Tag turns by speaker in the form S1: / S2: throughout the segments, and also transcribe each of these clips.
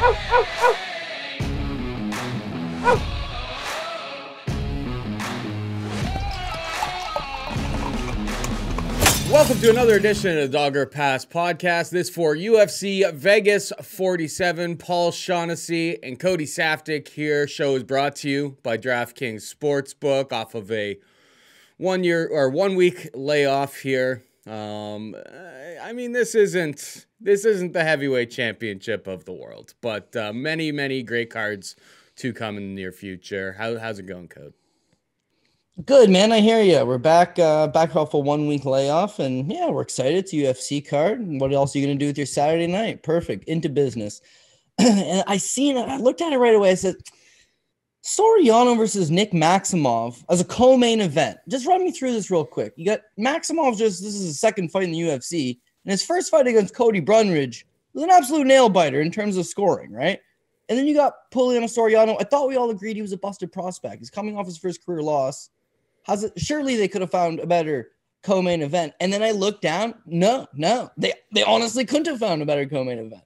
S1: Welcome to another edition of the Dogger Pass podcast. This for UFC Vegas 47. Paul Shaughnessy and Cody Saftic here. Show is brought to you by DraftKings Sportsbook off of a 1 week layoff here. I mean, this isn't the heavyweight championship of the world, but many great cards to come in the near future. How's it going, Code?
S2: Good, man. I hear you. We're back off a 1 week layoff, and yeah, we're excited. It's a UFC card. What else are you gonna do with your Saturday night? Perfect. Into business. And I looked at it right away. I said, Soriano versus Nick Maximov as a co-main event. Just run me through this real quick. You got Maximov. This is his second fight in the UFC, and his first fight against Cody Brunridge was an absolute nail biter in terms of scoring, right? And then you got Puliano Soriano. I thought we all agreed he was a busted prospect. He's coming off his first career loss. Surely they could have found a better co-main event. And then I looked down. No, they honestly couldn't have found a better co-main event.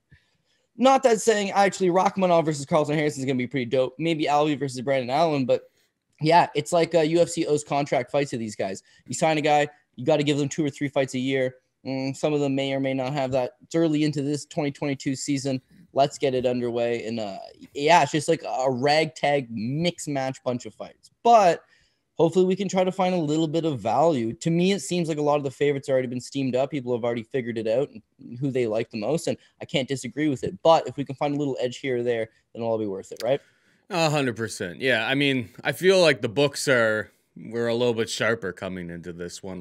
S2: Not that saying actually Rakhmonov versus Carlston Harrison is going to be pretty dope. Maybe Alvey versus Brandon Allen. But yeah, it's like UFC owes contract fights to these guys. You sign a guy, you got to give them 2 or 3 fights a year. Some of them may or may not have that. It's early into this 2022 season. Let's get it underway. And yeah, it's just like a ragtag mix match bunch of fights. But hopefully we can try to find a little bit of value. To me, it seems like a lot of the favorites have already been steamed up. People have already figured it out and who they like the most, and I can't disagree with it. But if we can find a little edge here or there, then it'll all be worth it, right?
S1: 100%. Yeah, I mean, I feel like the books were a little bit sharper coming into this one.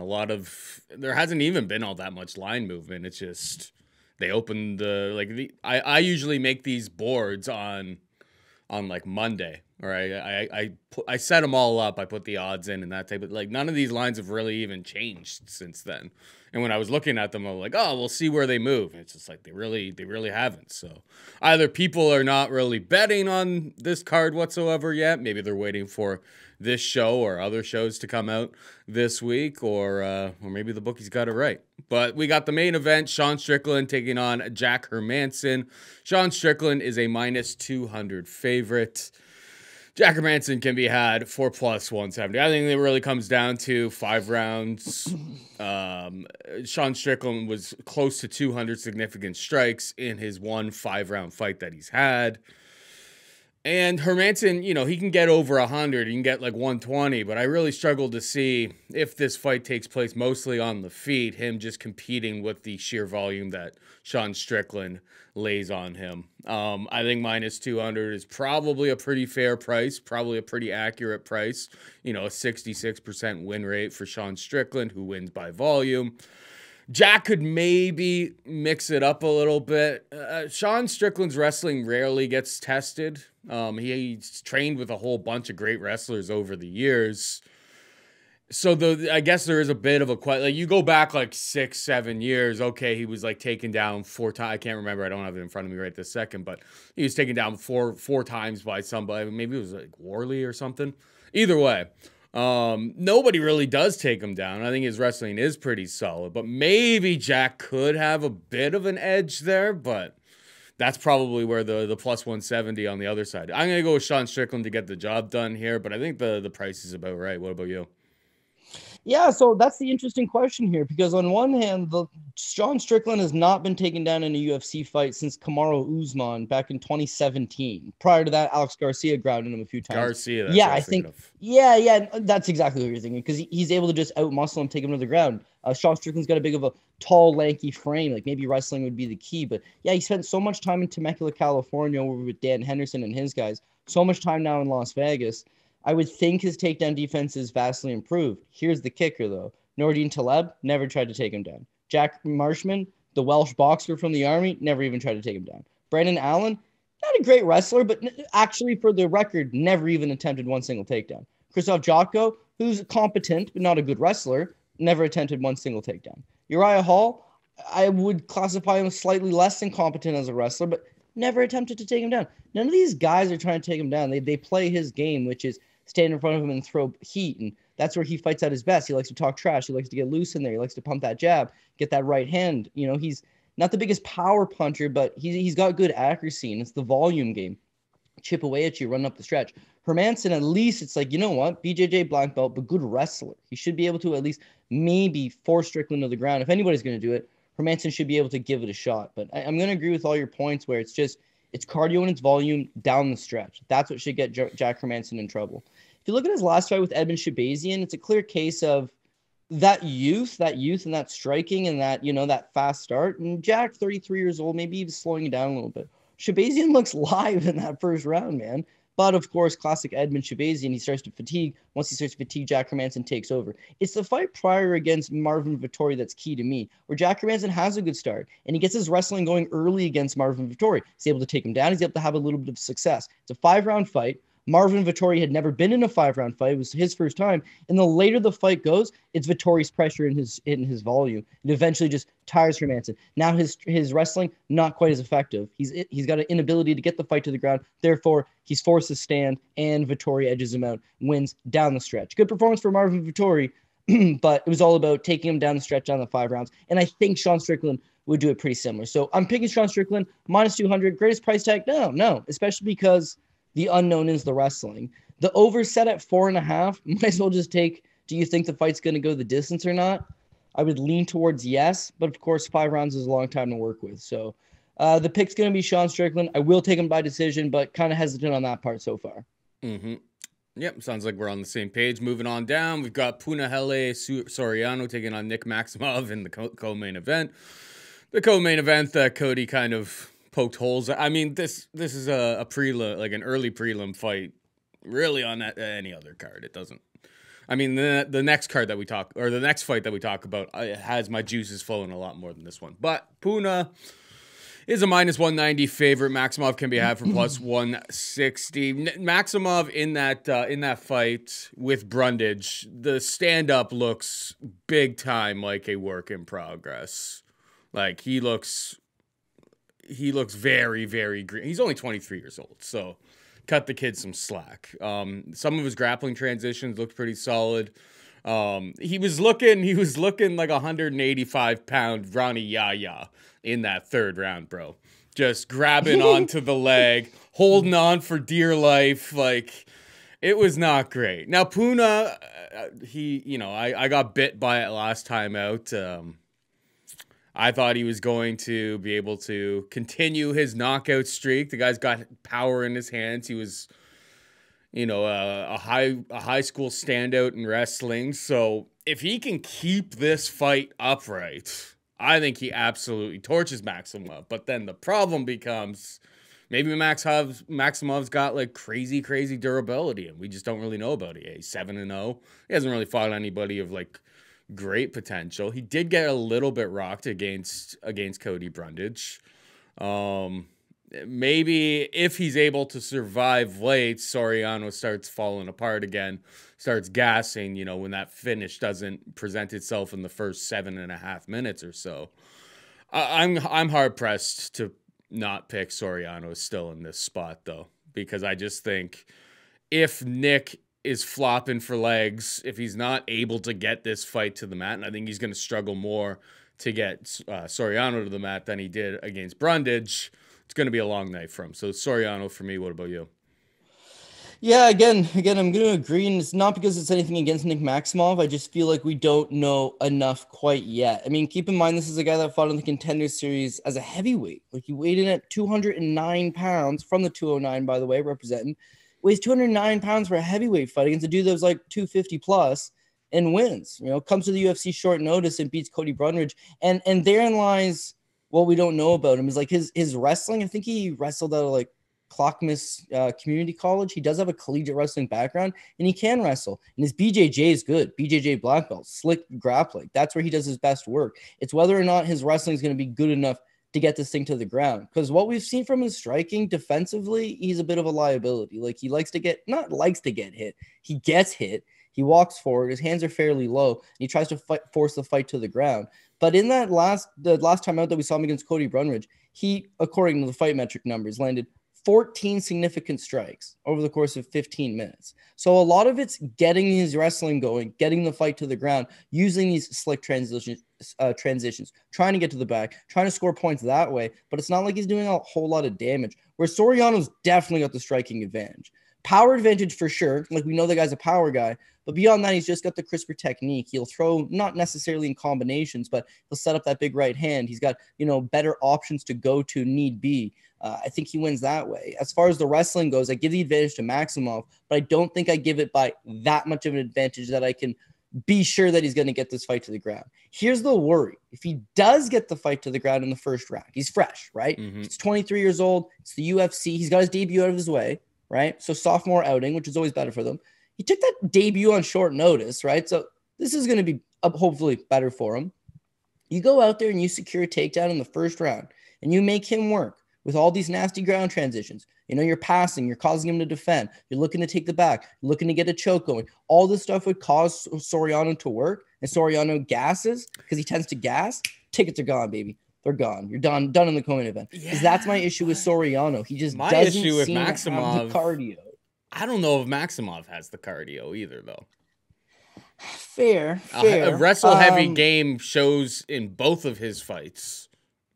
S1: There hasn't even been all that much line movement. It's just they opened I usually make these boards on like Monday. Or I set them all up. I put the odds in and that type. But like none of these lines have really even changed since then. And when I was looking at them, I was like, oh, we'll see where they move. And it's just like they really haven't. So either people are not really betting on this card whatsoever yet. Maybe they're waiting for this show or other shows to come out this week, or maybe the bookies got it right. But we got the main event: Sean Strickland taking on Jack Hermansson. Sean Strickland is a -200 favorite. Jack Hermansson can be had for +170. I think it really comes down to 5 rounds. Sean Strickland was close to 200 significant strikes in his 1 5-round fight that he's had. And Hermansson, he can get over 100. He can get like 120. But I really struggle to see, if this fight takes place mostly on the feet, him just competing with the sheer volume that Sean Strickland lays on him. I think -200 is probably a pretty fair price, probably a pretty accurate price. A 66% win rate for Sean Strickland, who wins by volume. Jack could maybe mix it up a little bit. Sean Strickland's wrestling rarely gets tested. He's trained with a whole bunch of great wrestlers over the years. So I guess there is a bit of a question. Like you go back like 6-7 years. Okay, he was like taken down 4 times. I can't remember. I don't have it in front of me right this second. But he was taken down four times by somebody. Maybe it was like Worley or something. Either way. Nobody really does take him down. I think his wrestling is pretty solid, but maybe Jack could have a bit of an edge there, but that's probably where the +170 on the other side. I'm going to go with Sean Strickland to get the job done here, but I think the price is about right. What about you?
S2: Yeah, so that's the interesting question here, because on one hand, Sean Strickland has not been taken down in a UFC fight since Kamaru Usman back in 2017. Prior to that, Alex Garcia grounded him a few times.
S1: Garcia, that's
S2: yeah, I think. Yeah, that's exactly what you're thinking, because he's able to just outmuscle him, take him to the ground. Sean Strickland's got a big of a tall, lanky frame. Like maybe wrestling would be the key, but yeah, he spent so much time in Temecula, California, over with Dan Henderson and his guys. So much time now in Las Vegas. I would think his takedown defense is vastly improved. Here's the kicker, though. Nordine Taleb never tried to take him down. Jack Marshman, the Welsh boxer from the Army, never even tried to take him down. Brandon Allen, not a great wrestler, but actually, for the record, never even attempted one single takedown. Krzysztof Jotko, who's competent but not a good wrestler, never attempted one single takedown. Uriah Hall, I would classify him slightly less than competent as a wrestler, but never attempted to take him down. None of these guys are trying to take him down. They play his game, which is stand in front of him and throw heat, and that's where he fights at his best. He likes to talk trash. He likes to get loose in there. He likes to pump that jab, get that right hand. He's not the biggest power puncher, but he's got good accuracy, and it's the volume game. Chip away at you, run up the stretch. Hermansson, at least it's like, you know what? BJJ black belt, but good wrestler. He should be able to at least maybe force Strickland to the ground. If anybody's going to do it, Hermansson should be able to give it a shot. But I'm going to agree with all your points where it's cardio and it's volume down the stretch. That's what should get Jack Hermansson in trouble. If you look at his last fight with Edmund Shabazian, it's a clear case of that youth and that striking and that, that fast start. And Jack, 33 years old, maybe even slowing it down a little bit. Shabazian looks live in that first round, man. But, of course, classic Edmund Shabazian, he starts to fatigue. Once he starts to fatigue, Jack Hermansson takes over. It's the fight prior against Marvin Vettori that's key to me, where Jack Hermansson has a good start, and he gets his wrestling going early against Marvin Vettori. He's able to take him down. He's able to have a little bit of success. It's a 5-round fight. Marvin Vettori had never been in a 5-round fight. It was his first time. And the later the fight goes, it's Vettori's pressure in his volume. It eventually just tires Hermansson. Now his wrestling, not quite as effective. He's got an inability to get the fight to the ground. Therefore, he's forced to stand, and Vettori edges him out, wins down the stretch. Good performance for Marvin Vettori, but it was all about taking him down the stretch down the 5 rounds. And I think Sean Strickland would do it pretty similar. So I'm picking Sean Strickland, minus 200. Greatest price tag? No, especially because the unknown is the wrestling. The over set at 4.5. Might as well just take, do you think the fight's going to go the distance or not? I would lean towards yes, but of course 5 rounds is a long time to work with. So the pick's going to be Sean Strickland. I will take him by decision, but kind of hesitant on that part so far.
S1: Mm-hmm. Yep, sounds like we're on the same page. Moving on down, we've got Punahele Soriano taking on Nick Maximov in the co-main event. The co-main event that Cody kind of poked holes. I mean, this is a prelim, like an early prelim fight, really on any other card. It doesn't. I mean, the next card that we talk, or the next fight that we talk about, has my juices flowing a lot more than this one. But Puna is a minus 190 favorite. Maximov can be had for plus 160. Maximov in that fight with Brundage, the stand up looks big time like a work in progress. Like he looks very, very green. He's only 23 years old, so cut the kid some slack. Some of his grappling transitions looked pretty solid. He was looking like 185-pound Ronnie Yaya in that 3rd round, bro. Just grabbing onto the leg, holding on for dear life. Like, it was not great. Now, Puna, I got bit by it last time out. I thought he was going to be able to continue his knockout streak. The guy's got power in his hands. He was, a high school standout in wrestling. So if he can keep this fight upright, I think he absolutely torches Maximov. But then the problem becomes maybe Maximov's got like crazy durability, and we just don't really know about it. He's 7-0. He hasn't really fought anybody of like great potential. He did get a little bit rocked against Cody Brundage. Maybe if he's able to survive late, Soriano starts falling apart again, starts gassing, when that finish doesn't present itself in the first 7.5 minutes or so. I'm hard pressed to not pick Soriano still in this spot though, because I just think if Nick is flopping for legs, if he's not able to get this fight to the mat, and I think he's going to struggle more to get Soriano to the mat than he did against Brundage, it's going to be a long night for him. So Soriano for me. What about you?
S2: Yeah, again, I'm going to agree, and it's not because it's anything against Nick Maximov. I just feel like we don't know enough quite yet. I mean, keep in mind, this is a guy that fought in the Contender Series as a heavyweight. Like, he weighed in at 209 pounds from the 209, by the way, representing. Weighs 209 pounds for a heavyweight fight against a dude that was like 250 plus and wins. Comes to the UFC short notice and beats Cody Brundage. And therein lies what we don't know about him is like his wrestling. I think he wrestled out of like Clackamas Community College. He does have a collegiate wrestling background, and he can wrestle. And his BJJ is good. BJJ black belt, slick grappling. That's where he does his best work. It's whether or not his wrestling is going to be good enough to get this thing to the ground. Because what we've seen from his striking defensively, he's a bit of a liability. Like, he not likes to get hit. He gets hit. He walks forward. His hands are fairly low. And he tries to force the fight to the ground. But in the last time out that we saw him against Cody Brundage, he, according to the fight metric numbers, landed 14 significant strikes over the course of 15 minutes. So a lot of it's getting his wrestling going, getting the fight to the ground, using these slick transitions, trying to get to the back, trying to score points that way. But it's not like he's doing a whole lot of damage. Where Soriano's definitely got the striking advantage. Power advantage for sure. Like, we know the guy's a power guy. But beyond that, he's just got the crisper technique. He'll throw not necessarily in combinations, but he'll set up that big right hand. He's got, better options to go to need be. I think he wins that way. As far as the wrestling goes, I give the advantage to Maximov, but I don't think I give it by that much of an advantage that I can be sure that he's going to get this fight to the ground. Here's the worry. If he does get the fight to the ground in the first round, he's fresh, right? Mm-hmm. He's 23 years old. It's the UFC. He's got his debut out of his way, right? So sophomore outing, which is always better for them. He took that debut on short notice, right? So this is going to be hopefully better for him. You go out there and you secure a takedown in the first round and you make him work with all these nasty ground transitions. You're passing, you're causing him to defend, you're looking to take the back, you're looking to get a choke going. All this stuff would cause Soriano to work, and Soriano gasses because he tends to gas. Tickets are gone, baby. They're gone. You're done in the co-main event. Because that's my issue with Soriano. He just doesn't seem to have the cardio.
S1: I don't know if Maximov has the cardio either, though.
S2: Fair.
S1: A wrestle-heavy game shows in both of his fights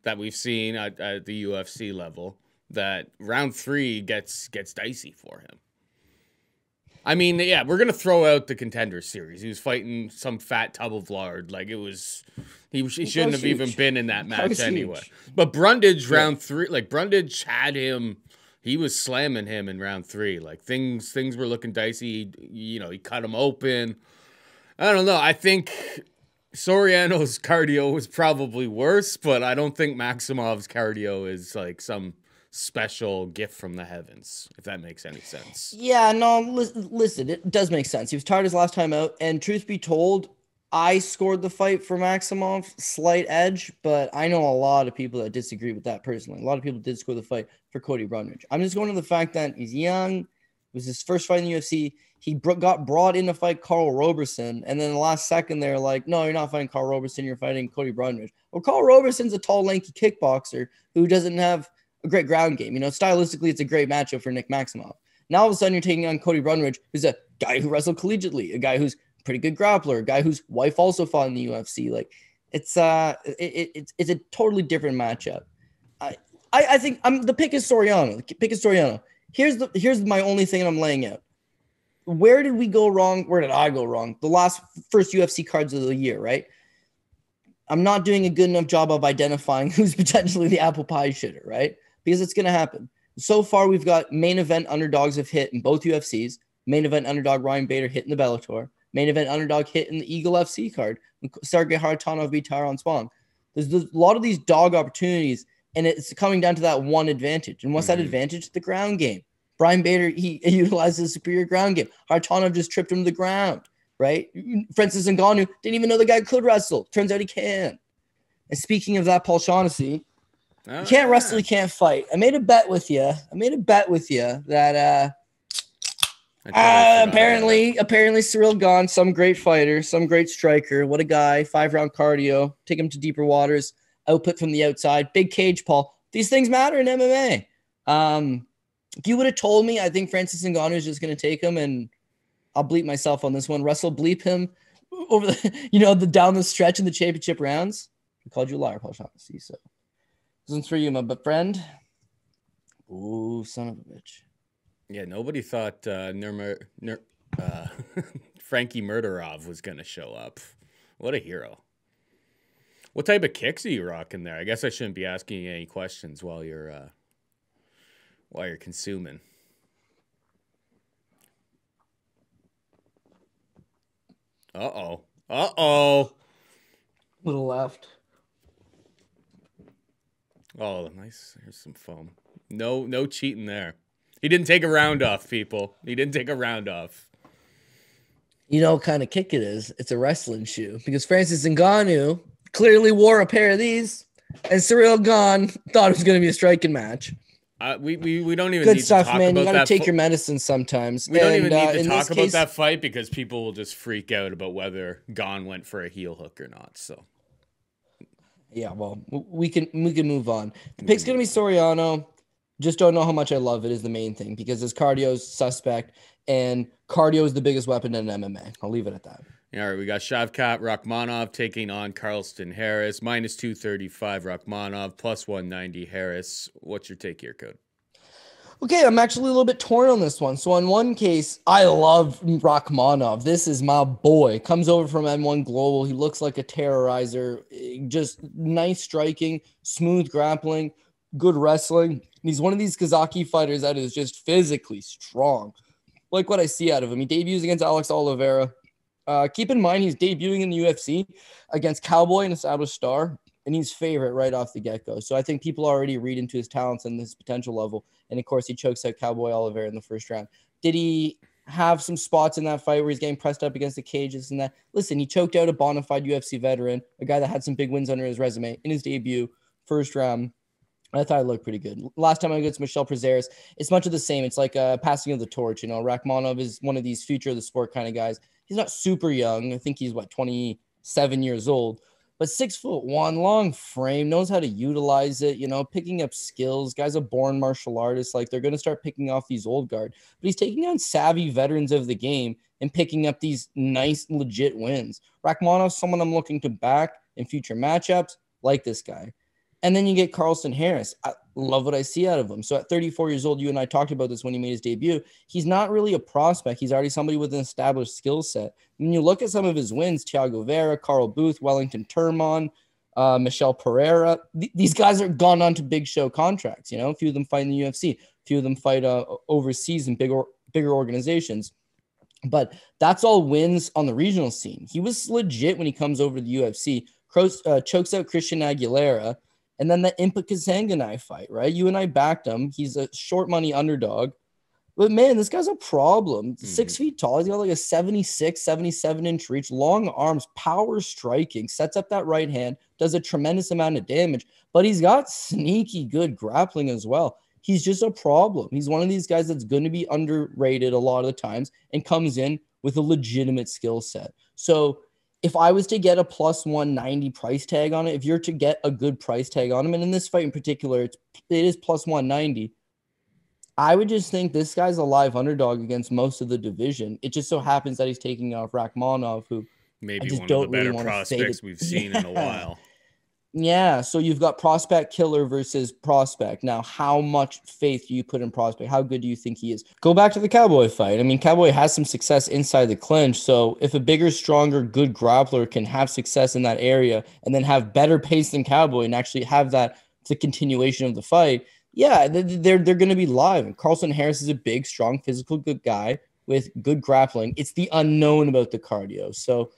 S1: that we've seen at the UFC level that round 3 gets dicey for him. I mean, yeah, we're going to throw out the Contender Series. He was fighting some fat tub of lard. Like, he shouldn't have even been in that match anyway. But Brundage, round 3, like, Brundage had him, he was slamming him in round 3. Like, things were looking dicey. He cut him open. I don't know. I think Soriano's cardio was probably worse, but I don't think Maximov's cardio is like some special gift from the heavens, if that makes any sense.
S2: Yeah, no, listen, it does make sense. He was tired his last time out, and truth be told, I scored the fight for Maximov, slight edge, but I know a lot of people that disagree with that personally. A lot of people did score the fight for Cody Brundage. I'm just going to the fact that he's young. It was his first fight in the UFC. He got brought in to fight Carl Roberson, and then the last second they're like, no, you're not fighting Carl Roberson, you're fighting Cody Brundage. Well, Carl Roberson's a tall, lanky kickboxer who doesn't have a great ground game. Stylistically, it's a great matchup for Nick Maximov. Now, all of a sudden, you're taking on Cody Brundage, who's a guy who wrestled collegiately, a guy who's a pretty good grappler, a guy whose wife also fought in the UFC. Like, it's a totally different matchup. I think the pick is Soriano. The pick is Soriano. Here's my only thing I'm laying out. Where did we go wrong? Where did I go wrong? The first UFC cards of the year, right? I'm not doing a good enough job of identifying who's potentially the apple pie shitter, right? Because it's going to happen. So far, we've got main event underdogs have hit in both UFCs. Main event underdog Ryan Bader hit in the Bellator. Main event underdog hit in the Eagle FC card. Sergey Kharitonov beat Tyron Spong. There's a lot of these dog opportunities, and it's coming down to that one advantage. And what's that advantage? The ground game. Brian Bader, he utilizes a superior ground game. Kharitonov just tripped him to the ground, right? Francis Ngannou didn't even know the guy could wrestle. Turns out he can. And speaking of that, Paul Shaughnessy, you can't wrestle, you can't fight. I made a bet with you that apparently Ciryl Gane, some great fighter, some great striker. What a guy. 5-round cardio. Take him to deeper waters. Output from the outside. Big cage, Paul. These things matter in MMA. If you would have told me, I think Francis Ngannou is just going to take him, and I'll bleep myself on this one. Russell bleep him over the down the stretch in the championship rounds. I called you a liar, Paul Shaughnessy. So this one's for you, my friend. Ooh, son of a bitch.
S1: Yeah, nobody thought Frankie Murderov was going to show up. What a hero. What type of kicks are you rocking there? I guess I shouldn't be asking you any questions while you're consuming. Uh-oh.
S2: Little left.
S1: Oh, nice. Here's some foam. No cheating there. He didn't take a round off, people. He didn't take a round off.
S2: You know what kind of kick it is? It's a wrestling shoe. Because Francis Ngannou clearly wore a pair of these, and Ciryl Gane thought it was going to be a striking match.
S1: We don't even
S2: good
S1: need
S2: stuff,
S1: to talk
S2: man.
S1: about
S2: You gotta
S1: that
S2: take your medicine sometimes.
S1: We don't even need to talk about that fight because people will just freak out about whether Gane went for a heel hook or not. So,
S2: yeah, well, we can move on. The pick's gonna be Soriano. Just don't know how much I love it is the main thing because his cardio is suspect, and cardio is the biggest weapon in MMA. I'll leave it at that.
S1: All right, we got Shavkat Rakhmonov taking on Carlston Harris. Minus 235 Rakhmonov, plus 190 Harris. What's your take here, Code?
S2: Okay, I'm actually a little bit torn on this one. So in one case, I love Rakhmonov. This is my boy. Comes over from M1 Global. He looks like a terrorizer. Just nice striking, smooth grappling, good wrestling. And he's one of these Kazaki fighters that is just physically strong. Like what I see out of him. He debuts against Alex Oliveira. Keep in mind, he's debuting in the UFC against Cowboy, an established star, and he's favorite right off the get-go. So I think people already read into his talents and his potential level. And, of course, he chokes out Cowboy Oliveira in the first round. Did he have some spots in that fight where he's getting pressed up against the cages and that? Listen, he choked out a bona fide UFC veteran, a guy that had some big wins under his resume in his debut, first round. I thought it looked pretty good. Last time I go to Michel Prazeres, it's much of the same. It's like a passing of the torch. You know, Rakhmonov is one of these future of the sport kind of guys. He's not super young. I think he's, 27 years old. But 6'1", long frame, knows how to utilize it, picking up skills. Guy's a born martial artist. Like, they're going to start picking off these old guard. But he's taking on savvy veterans of the game and picking up these nice, legit wins. Rakhmonov's someone I'm looking to back in future matchups, like this guy. And then you get Carlston Harris. I love what I see out of him. So at 34 years old, you and I talked about this when he made his debut. He's not really a prospect. He's already somebody with an established skill set. When you look at some of his wins, Thiago Vera, Carl Booth, Wellington Turman, Michel Pereira, these guys are gone on to big show contracts. A few of them fight in the UFC. A few of them fight overseas in bigger organizations. But that's all wins on the regional scene. He was legit when he comes over to the UFC. Chokes out Christian Aguilera. And then the Impa Kazanganai fight, right? You and I backed him. He's a short money underdog. But, man, this guy's a problem. 6 feet tall. He's got like a 76, 77-inch reach, long arms, power striking, sets up that right hand, does a tremendous amount of damage. But he's got sneaky good grappling as well. He's just a problem. He's one of these guys that's going to be underrated a lot of the times and comes in with a legitimate skill set. So if I was to get a plus 190 price tag on it, if you're to get a good price tag on him, and in this fight in particular, it is plus 190, I would just think this guy's a live underdog against most of the division. It just so happens that he's taking off Rakhmonov, who
S1: maybe one of the better prospects we've seen in a while.
S2: Yeah, so you've got prospect killer versus prospect. Now, how much faith do you put in prospect? How good do you think he is? Go back to the Cowboy fight. I mean, Cowboy has some success inside the clinch. So if a bigger, stronger, good grappler can have success in that area and then have better pace than Cowboy and actually have that the continuation of the fight, yeah, they're going to be live. And Carlston Harris is a big, strong, physical, good guy with good grappling. It's the unknown about the cardio. So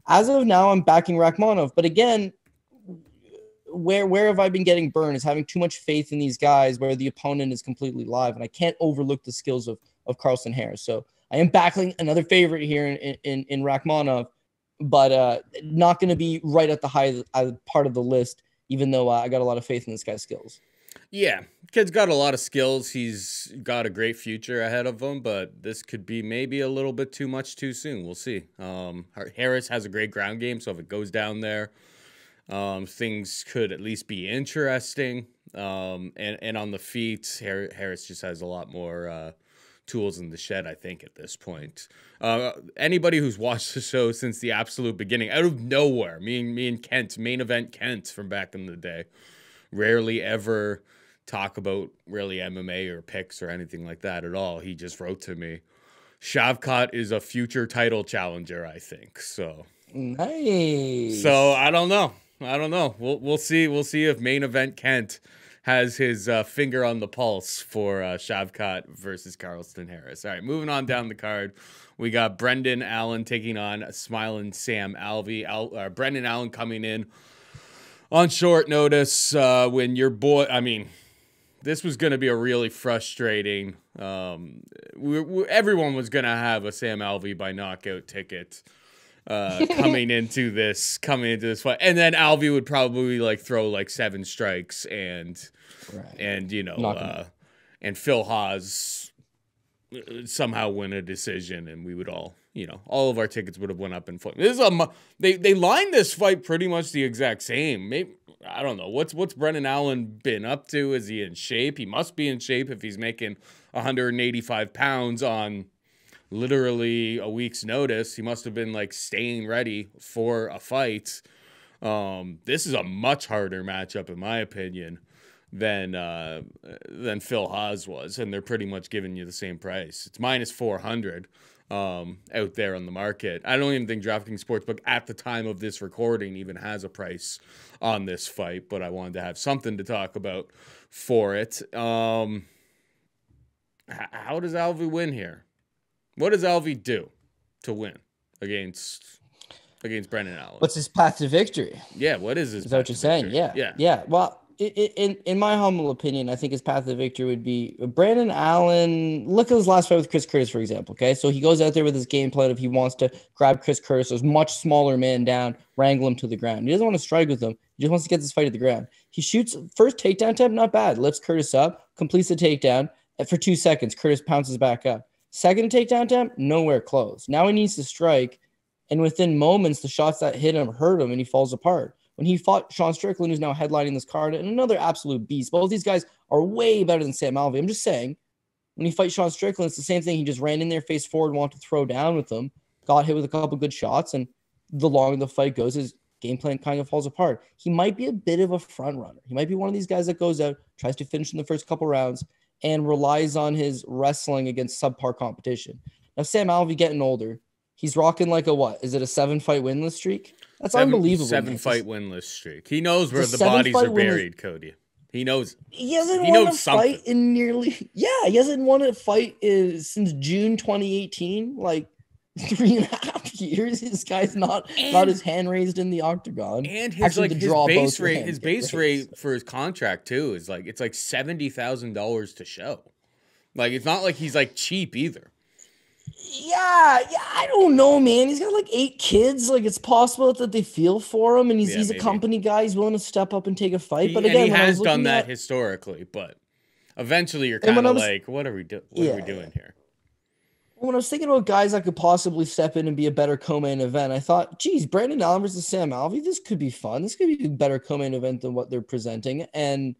S2: as of now, I'm backing Rakhmonov. But again, where have I been getting burned is having too much faith in these guys where the opponent is completely live, and I can't overlook the skills of Carlston Harris. So I am backing another favorite here in Rakhmonov, but not going to be right at the high part of the list, even though I got a lot of faith in this guy's skills.
S1: Yeah, kid's got a lot of skills. He's got a great future ahead of him, but this could be maybe a little bit too much too soon. We'll see. Harris has a great ground game, so if it goes down there, things could at least be interesting. And on the feet, Harris just has a lot more tools in the shed, I think, at this point. Anybody who's watched the show since the absolute beginning, out of nowhere, me and Kent, main event Kent from back in the day, rarely ever talk about really MMA or picks or anything like that at all. He just wrote to me, Shavkat is a future title challenger, I think. So
S2: nice.
S1: So I don't know. We'll see. We'll see if main event Kent has his finger on the pulse for Shavkat versus Carlston Harris. All right, moving on down the card, we got Brendan Allen taking on Smiling Sam Alvey. Brendan Allen coming in on short notice when your boy. I mean, this was going to be a really frustrating. Everyone was going to have a Sam Alvey by knockout ticket. Coming into this fight, and then Alvey would probably throw 7 strikes and Phil Haas somehow win a decision, and we would all of our tickets would have went up in flame. This is they lined this fight pretty much the exact same. Maybe I don't know what's Brendan Allen been up to. Is he in shape? He must be in shape if he's making 185 pounds on literally a week's notice. He must have been like staying ready for a fight. This is a much harder matchup, in my opinion, than Phil Haas was, and they're pretty much giving you the same price. It's minus 400 out there on the market. I don't even think DraftKings Sportsbook at the time of this recording even has a price on this fight, but I wanted to have something to talk about for it. How does Alvey win here? What does Alvey do to win against Brendan Allen?
S2: What's his path to victory?
S1: Yeah, what is his?
S2: Is that what you're saying? Yeah. Well, in my humble opinion, I think his path to victory would be Brandon Allen. Look at his last fight with Chris Curtis, for example. Okay, so he goes out there with his game plan of he wants to grab Chris Curtis, a much smaller man down, wrangle him to the ground. He doesn't want to strike with him. He just wants to get this fight to the ground. He shoots first takedown attempt, not bad. Lifts Curtis up, completes the takedown, and for 2 seconds, Curtis pounces back up. Second takedown attempt, nowhere close. Now he needs to strike, and within moments, the shots that hit him hurt him, and he falls apart. When he fought Sean Strickland, who's now headlining this card, and another absolute beast. Both these guys are way better than Sam Alvey. I'm just saying, when he fights Sean Strickland, it's the same thing. He just ran in there, face forward, wanted to throw down with him, got hit with a couple good shots, and the longer the fight goes, his game plan kind of falls apart. He might be a bit of a front runner. He might be one of these guys that goes out, tries to finish in the first couple rounds, and relies on his wrestling against subpar competition. Now, Sam Alvey getting older. He's rocking like a what? Is it a 7-fight winless streak? That's unbelievable.
S1: 7-fight winless streak. He knows where the bodies are buried, Cody. He knows.
S2: He hasn't won a fight in nearly. Yeah, he hasn't won a fight since June 2018. Like 3.5 years. This guy's not his hand raised in the octagon.
S1: And his his base rate for his contract too is like it's like $70,000 to show. Like it's not like he's like cheap either.
S2: Yeah, I don't know, man. He's got like 8 kids. Like it's possible that they feel for him, and he's a company guy. He's willing to step up and take a fight. But again,
S1: he has done that historically. But eventually, you're kind of like, what are we doing here?
S2: When I was thinking about guys that could possibly step in and be a better co-main event, I thought, geez, Brandon Allen versus Sam Alvey, this could be fun. This could be a better co-main event than what they're presenting. And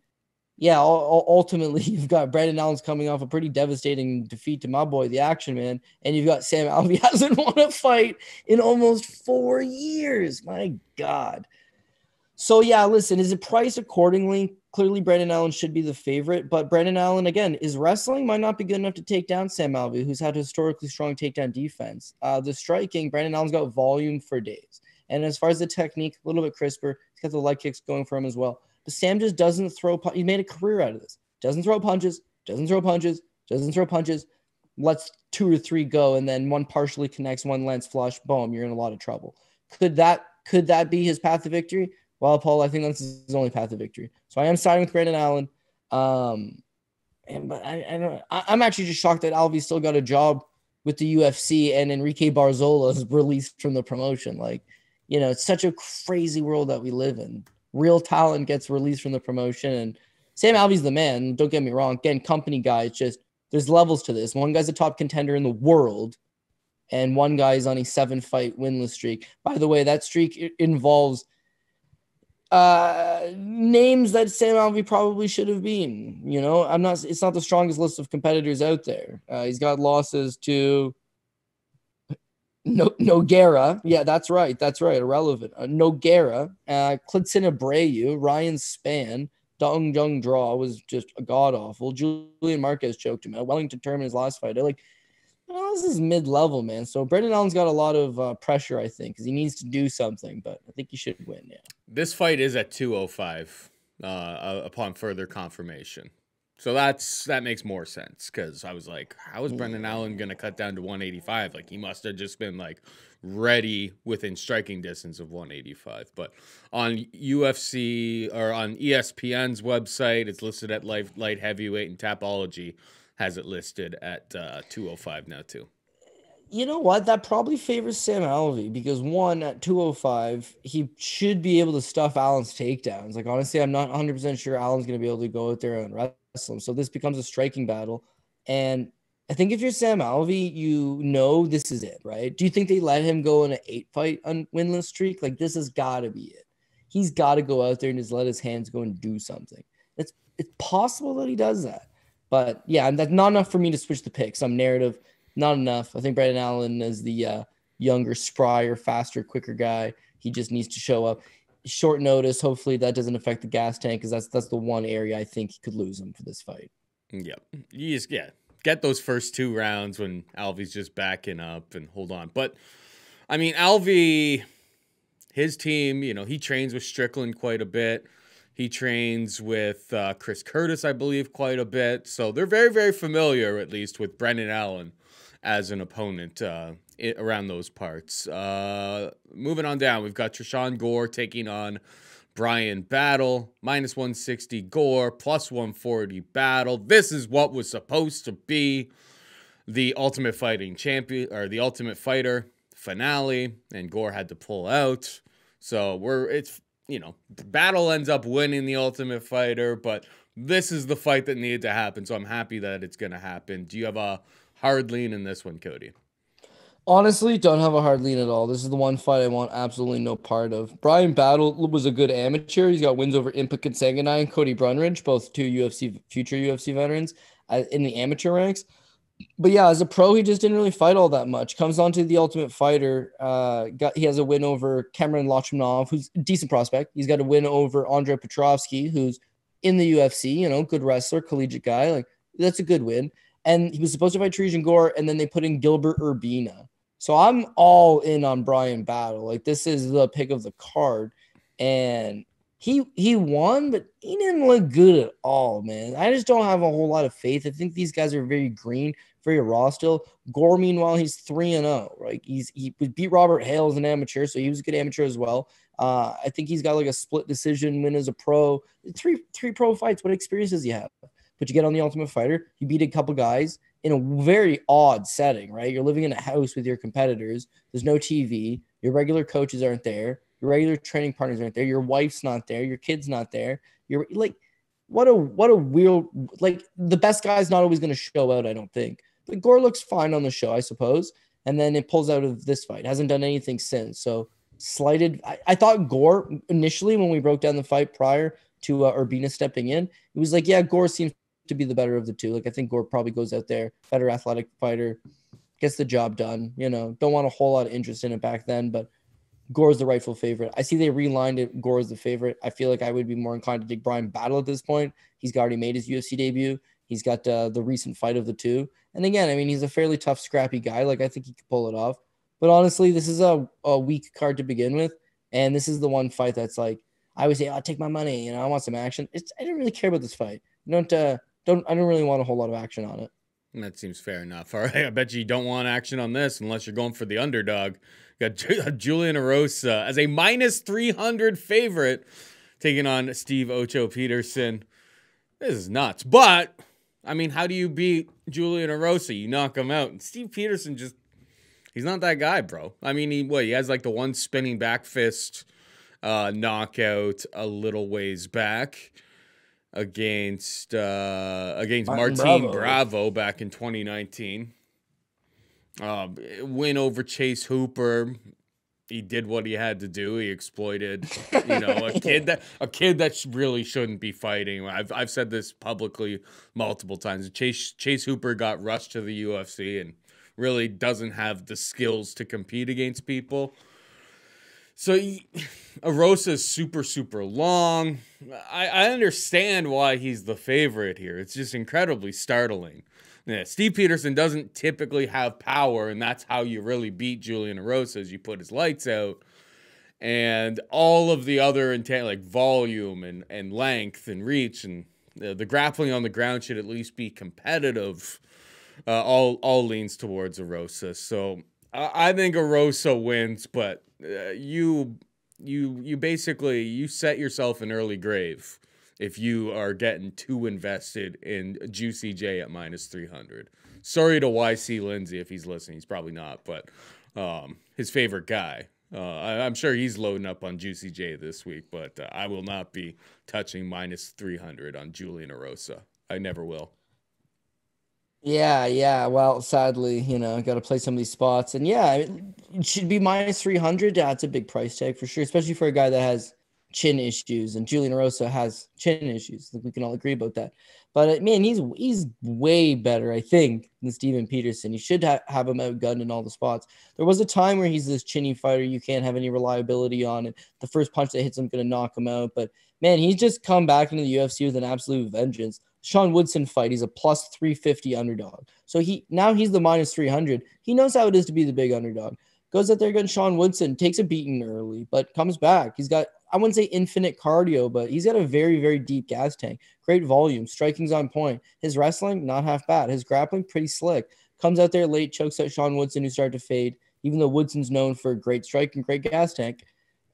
S2: yeah, ultimately, you've got Brandon Allen's coming off a pretty devastating defeat to my boy, the Action Man, and you've got Sam Alvey hasn't won a fight in almost 4 years. My God. So yeah, listen, is it priced accordingly? Clearly, Brandon Allen should be the favorite, but Brandon Allen, again, his wrestling might not be good enough to take down Sam Alvey, who's had historically strong takedown defense. The striking, Brandon Allen's got volume for days. And as far as the technique, a little bit crisper. He's got the leg kicks going for him as well. But Sam just doesn't throw. He made a career out of this. Doesn't throw punches. Lets 2 or 3 go, and then one partially connects, one lands flush. Boom, you're in a lot of trouble. Could that be his path to victory? Well, Paul, I think that's his only path to victory. So I am siding with Brandon Allen. But I'm actually just shocked that Alvey still got a job with the UFC and Enrique Barzola is released from the promotion. Like, it's such a crazy world that we live in. Real talent gets released from the promotion, and Sam Alvey's the man. Don't get me wrong. Again, company guy. It's just there's levels to this. One guy's a top contender in the world, and one guy's on a 7-fight winless streak. By the way, that streak involves names that Sam Alvey probably should have been. It's not the strongest list of competitors out there. He's got losses to Nogueira. Yeah, that's right. Irrelevant. Nogueira, Clintson Abreu, Ryan Spann, Dong Jung Draw was just god awful. Julian Marquez choked him out. Wellington Turman his last fight. This is mid-level, man. So Brendan Allen's got a lot of pressure, I think, because he needs to do something, but I think he should win, yeah.
S1: This fight is at 205 upon further confirmation. So that makes more sense, because I was like, how is Brendan Allen going to cut down to 185? Like, he must have just been, like, ready within striking distance of 185. But on UFC or on ESPN's website, it's listed at light heavyweight, and Tapology has it listed at 205 now, too.
S2: You know what? That probably favors Sam Alvey because, one, at 205, he should be able to stuff Allen's takedowns. Like, honestly, I'm not 100% sure Allen's going to be able to go out there and wrestle him. So this becomes a striking battle. And I think if you're Sam Alvey, this is it, right? Do you think they let him go on an 8-fight winless streak? Like, this has got to be it. He's got to go out there and just let his hands go and do something. It's possible that he does that. But, yeah, that's not enough for me to switch the pick. Some narrative not enough. I think Brandon Allen is the younger, sprier, faster, quicker guy. He just needs to show up. Short notice. Hopefully that doesn't affect the gas tank, because that's the one area I think could lose him for this fight.
S1: Yeah, you just get those first 2 rounds when Alvey's just backing up and hold on. But I mean, Alvey, his team, he trains with Strickland quite a bit. He trains with Chris Curtis, I believe, quite a bit. So they're very, very familiar, at least, with Brendan Allen as an opponent around those parts. Moving on down, we've got Tresean Gore taking on Bryan Battle, -160 Gore, +140 Battle. This is what was supposed to be the Ultimate Fighting Champion, or the Ultimate Fighter finale, and Gore had to pull out. So Battle ends up winning the Ultimate Fighter, but this is the fight that needed to happen, so I'm happy that it's going to happen. Do you have a hard lean in this one, Cody?
S2: Honestly, don't have a hard lean at all. This is the one fight I want absolutely no part of. Bryan Battle was a good amateur. He's got wins over Impa Kasanganay and Cody Brunridge, both future UFC veterans in the amateur ranks. But yeah, as a pro, he just didn't really fight all that much. Comes on to the Ultimate Fighter. He has a win over Cameron Lachmanov, who's a decent prospect. He's got a win over Andre Petrovsky, who's in the UFC, good wrestler, collegiate guy. Like, that's a good win. And he was supposed to fight Tresean Gore, and then they put in Gilbert Urbina. So I'm all in on Bryan Battle. Like, this is the pick of the card. And he won, but he didn't look good at all, man. I just don't have a whole lot of faith. I think these guys are very green, very raw still. Gore, meanwhile, he's 3-0. Right? He beat Robert Hale as an amateur, so he was a good amateur as well. I think he's got like a split decision win as a pro. Three pro fights. What experience does he have? But you get on the Ultimate Fighter, you beat a couple guys in a very odd setting, right? You're living in a house with your competitors. There's no TV. Your regular coaches aren't there. Your regular training partners aren't there. Your wife's not there. Your kid's not there. You're like, what a weird, like, the best guy's not always going to show out, I don't think. But Gore looks fine on the show, I suppose. And then it pulls out of this fight. Hasn't done anything since. So slighted. I thought Gore initially, when we broke down the fight prior to Urbina stepping in, it was like, yeah, Gore seems to be the better of the two. Like, I think Gore probably goes out there, better athletic fighter, gets the job done. Don't want a whole lot of interest in it back then, but Gore's the rightful favorite. I see they relined it. Gore's the favorite. I feel like I would be more inclined to take Bryan Battle at this point. He's already made his UFC debut. He's got the recent fight of the two. And again, I mean, he's a fairly tough, scrappy guy. Like, I think he could pull it off. But honestly, this is a weak card to begin with. And this is the one fight that's like, I would say, I'll take my money. I want some action. I don't really care about this fight. I don't really want a whole lot of action on it.
S1: That seems fair enough. All right, I bet you don't want action on this unless you're going for the underdog. Got Julian Erosa as a -300 favorite taking on Steve Ocho Peterson. This is nuts. But, I mean, how do you beat Julian Erosa? You knock him out. And Steve Peterson he's not that guy, bro. I mean, he has like the one spinning back fist knockout a little ways back against Martin Bravo back in 2019. Win over Chase Hooper. He did what he had to do. He exploited, a kid that really shouldn't be fighting. I've said this publicly multiple times. Chase Hooper got rushed to the UFC and really doesn't have the skills to compete against people. So Erosa is super, super long. I understand why he's the favorite here. It's just incredibly startling. Yeah, Steve Peterson doesn't typically have power, and that's how you really beat Julian Erosa, is you put his lights out. And all of the other intent, like volume and length and reach, and the grappling on the ground should at least be competitive. All leans towards Erosa. So I think Erosa wins, but you basically set yourself an early grave if you are getting too invested in Juicy J at -300. Sorry to YC Lindsay if he's listening. He's probably not, but his favorite guy. I'm sure he's loading up on Juicy J this week, but I will not be touching -300 on Julian Erosa. I never will.
S2: Yeah. Well, sadly, got to play some of these spots. And yeah, it should be -300. That's a big price tag for sure, especially for a guy that has chin issues, and Julian Erosa has chin issues. We can all agree about that. But man, he's way better, I think, than Steven Peterson. You should have him outgunned in all the spots. There was a time where he's this chinny fighter you can't have any reliability on, and the first punch that hits him going to knock him out. But man, he's just come back into the UFC with an absolute vengeance. Sean Woodson fight, he's a plus 350 underdog. So he's the minus 300. He knows how it is to be the big underdog. Goes out there against Sean Woodson, takes a beating early, but comes back. He's got, I wouldn't say infinite cardio, but he's got a very, very deep gas tank. Great volume. Striking's on point. His wrestling, not half bad. His grappling, pretty slick. Comes out there late, chokes out Sean Woodson, who started to fade, even though Woodson's known for great strike and great gas tank.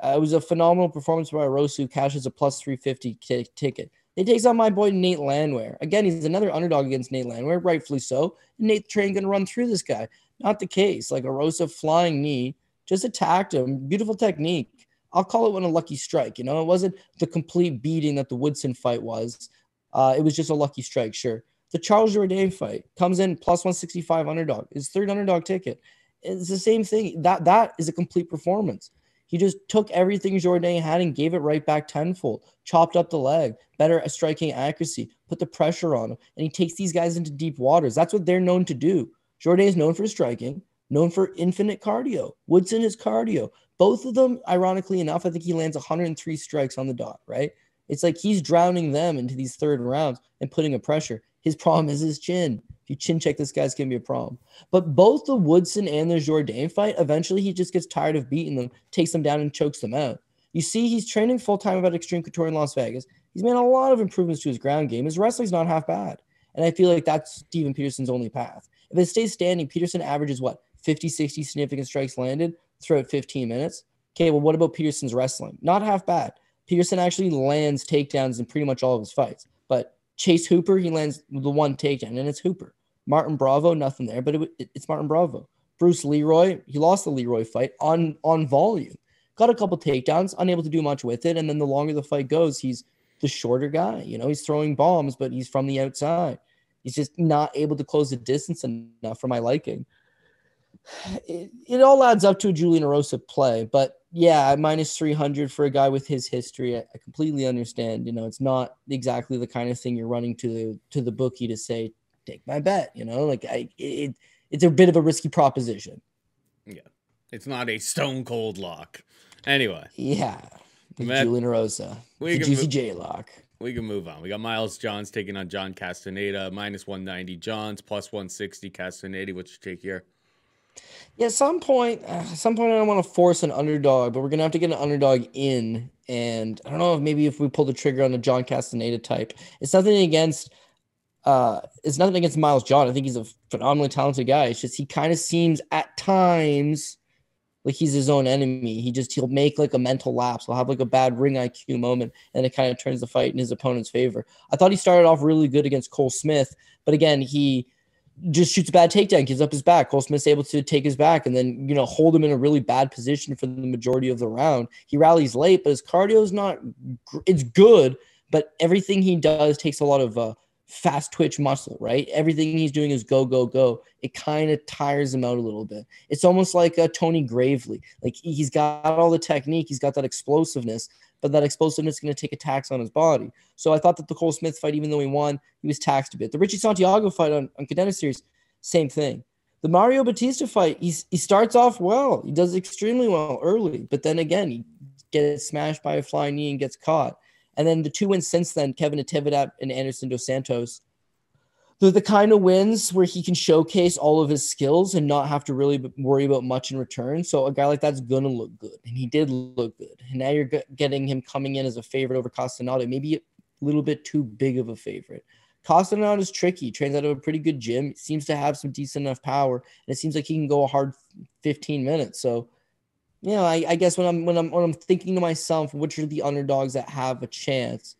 S2: It was a phenomenal performance by Erosa, who cashes a plus 350 ticket. He takes on my boy Nate Landwehr. Again, he's another underdog against Nate Landwehr, rightfully so. Nate Train going to run through this guy. Not the case. Like Erosa flying knee, just attacked him. Beautiful technique. I'll call it one a lucky strike. It wasn't the complete beating that the Woodson fight was. It was just a lucky strike, sure. The Charles Jourdain fight comes in plus 165 underdog. His third underdog ticket. It's the same thing. That is a complete performance. He just took everything Jourdain had and gave it right back tenfold. Chopped up the leg, better striking accuracy, put the pressure on him, and he takes these guys into deep waters. That's what they're known to do. Jourdain is known for striking, known for infinite cardio. Woodson is cardio. Both of them, ironically enough, I think he lands 103 strikes on the dot, right? It's like he's drowning them into these third rounds and putting a pressure. His problem is his chin. If you chin check this guy's going to be a problem. But both the Woodson and the Jourdain fight, eventually he just gets tired of beating them, takes them down and chokes them out. You see, he's training full-time about Extreme Couture in Las Vegas. He's made a lot of improvements to his ground game. His wrestling's not half bad. And I feel like that's Steven Peterson's only path. If it stays standing, Peterson averages, 50, 60 significant strikes landed throughout 15 minutes? Okay, well, what about Peterson's wrestling? Not half bad. Peterson actually lands takedowns in pretty much all of his fights. But Chase Hooper, he lands the one takedown, and it's Hooper. Martin Bravo, nothing there, but it's Martin Bravo. Bruce Leroy, he lost the Leroy fight on volume. Got a couple takedowns, unable to do much with it, and then the longer the fight goes, he's the shorter guy. He's throwing bombs, but he's from the outside. He's just not able to close the distance enough for my liking. It all adds up to a Julian Erosa play, but yeah, minus 300 for a guy with his history, I completely understand. It's not exactly the kind of thing you're running to the bookie to say, take my bet. It's a bit of a risky proposition.
S1: Yeah, it's not a stone cold lock. Anyway,
S2: yeah, Julian Erosa, the juicy J lock.
S1: We can move on. We got Miles Johns taking on John Castaneda, minus 190 Johns, plus 160 Castaneda. What's your take here?
S2: Yeah, at some point I don't want to force an underdog, but we're going to have to get an underdog in. And I don't know if we pull the trigger on the John Castaneda type. It's nothing against Miles John. I think he's a phenomenally talented guy. It's just he kind of seems at times like he's his own enemy. He'll make like a mental lapse. He'll have like a bad ring IQ moment, and it kind of turns the fight in his opponent's favor. I thought he started off really good against Cole Smith, but again, he just shoots a bad takedown, gives up his back. Cole Smith's able to take his back and then, hold him in a really bad position for the majority of the round. He rallies late, but his cardio is it's good, but everything he does takes a lot of fast twitch muscle, right? Everything he's doing is go, go, go. It kind of tires him out a little bit. It's almost like Tony Gravely. Like he's got all the technique, he's got that explosiveness, but that explosiveness is going to take a tax on his body. So I thought that the Cole Smith fight, even though he won, he was taxed a bit. The Richie Santiago fight on Contender Series, same thing. The Mario Batista fight, he starts off well. He does extremely well early, but then again, he gets smashed by a flying knee and gets caught. And then the two wins since then, Kevin Natividad and Anderson Dos Santos, they're the kind of wins where he can showcase all of his skills and not have to really worry about much in return. So a guy like that's going to look good. And he did look good. And now you're getting him coming in as a favorite over Castaneda, maybe a little bit too big of a favorite. Castaneda is tricky, trains out of a pretty good gym, seems to have some decent enough power, and it seems like he can go a hard 15 minutes. So, I guess when I'm thinking to myself, which are the underdogs that have a chance,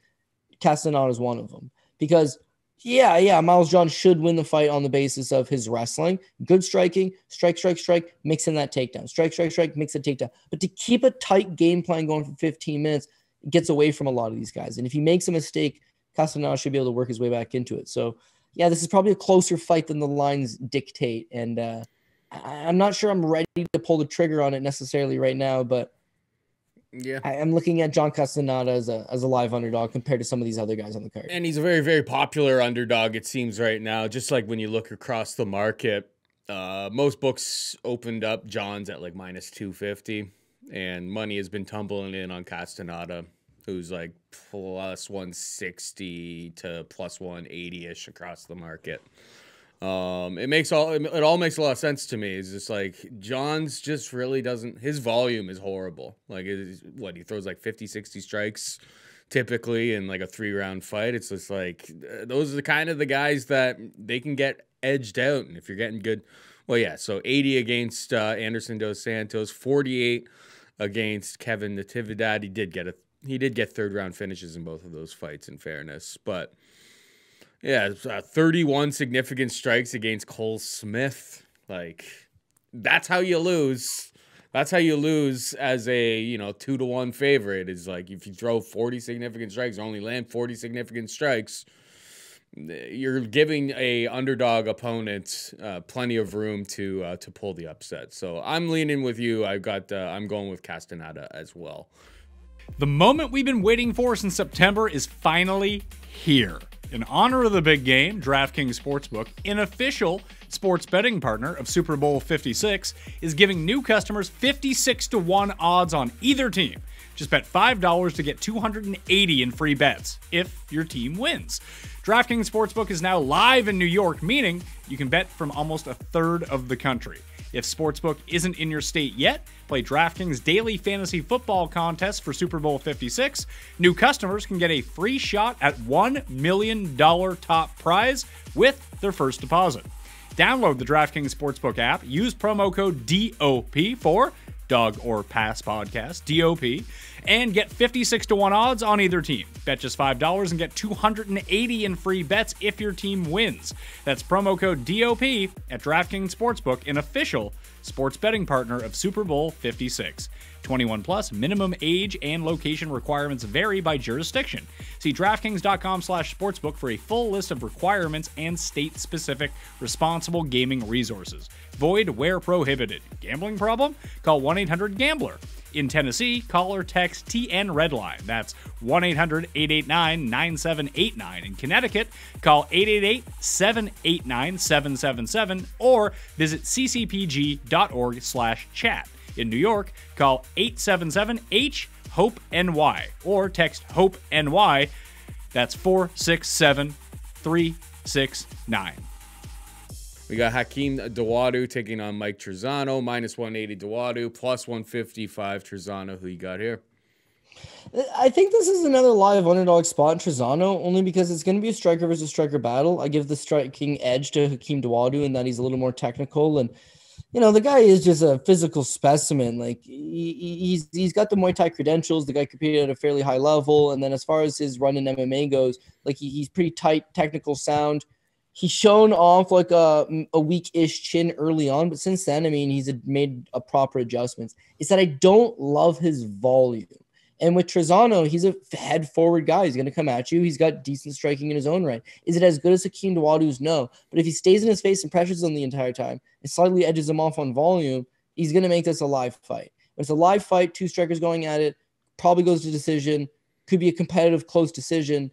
S2: Castaneda is one of them. Because Miles John should win the fight on the basis of his wrestling, good striking, strike, mix in that takedown, strike, mix a takedown. But to keep a tight game plan going for 15 minutes, it gets away from a lot of these guys. And if he makes a mistake, Castaneda should be able to work his way back into it. So, this is probably a closer fight than the lines dictate. And I'm not sure I'm ready to pull the trigger on it necessarily right now, but
S1: Yeah.
S2: I'm looking at John Castaneda as a live underdog compared to some of these other guys on the card.
S1: And he's a very, very popular underdog, it seems right now. Just like when you look across the market, most books opened up John's at like minus 250, and money has been tumbling in on Castaneda, who's like plus 160 to plus 180-ish across the market. It all makes a lot of sense to me. It's just like John's just really doesn't, his volume is horrible. Like he throws like 50, 60 strikes typically in like a 3-round fight. It's just like those are the kind of the guys that they can get edged out. And if you're getting good, well, yeah. So 80 against Anderson Dos Santos, 48 against Kevin Natividad. He did get 3rd-round finishes in both of those fights, in fairness, but. Yeah, 31 significant strikes against Cole Smith. Like, that's how you lose. That's how you lose as a, 2-1 favorite. Is like if you throw 40 significant strikes, or only land 40 significant strikes, you're giving a underdog opponent plenty of room to pull the upset. So I'm leaning with you. I'm going with Castaneda as well.
S3: The moment we've been waiting for since September is finally here. In honor of the big game, DraftKings Sportsbook, an official sports betting partner of Super Bowl 56, is giving new customers 56-1 odds on either team. Just bet $5 to get $280 in free bets if your team wins. DraftKings Sportsbook is now live in New York, meaning you can bet from almost a third of the country. If Sportsbook isn't in your state yet, play DraftKings Daily Fantasy Football Contest for Super Bowl 56. New customers can get a free shot at $1 million top prize with their first deposit. Download the DraftKings Sportsbook app, use promo code DOP for Dog or Pass Podcast, DOP, and get 56-1 odds on either team. Bet just $5 and get $280 in free bets if your team wins. That's promo code DOP at DraftKings Sportsbook, an official sports betting partner of Super Bowl 56. 21 plus, minimum age and location requirements vary by jurisdiction. See DraftKings.com/sportsbook for a full list of requirements and state-specific responsible gaming resources. Void where prohibited. Gambling problem? Call 1-800-GAMBLER. In Tennessee, call or text TN Redline. That's 1-800-889-9789. In Connecticut, call 888-789-777 or visit ccpg.org/chat. In New York, call 877-HOPE-NY or text HOPE-NY. That's 467-369.
S1: We got Hakeem Dawodu taking on Mike Trizano, minus 180 Dawodu, plus 155 Trizano. Who you got here?
S2: I think this is another live underdog spot in Trizano, only because it's going to be a striker versus striker battle. I give the striking edge to Hakeem Dawodu in that he's a little more technical, and the guy is just a physical specimen. Like he's got the Muay Thai credentials. The guy competed at a fairly high level, and then as far as his run in MMA goes, like he's pretty tight, technical, sound. He's shown off like a weak-ish chin early on, but since then, I mean, he's made a proper adjustments. It's that I don't love his volume. And with Trizano, he's a head-forward guy. He's going to come at you. He's got decent striking in his own right. Is it as good as Hakeem Dawodu's? No. But if he stays in his face and pressures him the entire time and slightly edges him off on volume, he's going to make this a live fight. When it's a live fight, 2 strikers going at it, probably goes to decision, could be a competitive, close decision.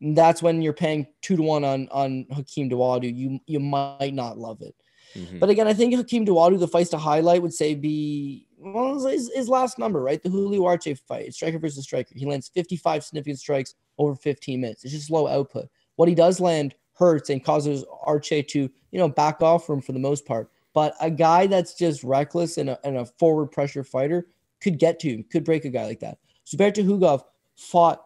S2: That's when you're paying 2-1 on Hakeem Dawodu. You might not love it. Mm-hmm. But again, I think Hakeem Dawodu, the fights to highlight would say be his last number, right? The Julio Arce fight, striker versus striker. He lands 55 significant strikes over 15 minutes. It's just low output. What he does land hurts and causes Arce to, back off from for the most part. But a guy that's just reckless and a forward pressure fighter could get to him, could break a guy like that. Zubair Hugov fought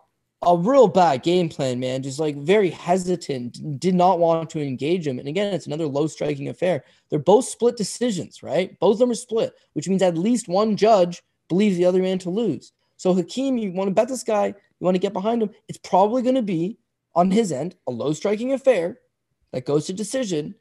S2: a real bad game plan, man. Just like very hesitant, did not want to engage him. And again, it's another low striking affair. They're both split decisions, right? Both of them are split, which means at least one judge believes the other man to lose. So Hakeem, you want to bet this guy, you want to get behind him. It's probably going to be on his end, a low striking affair that goes to decision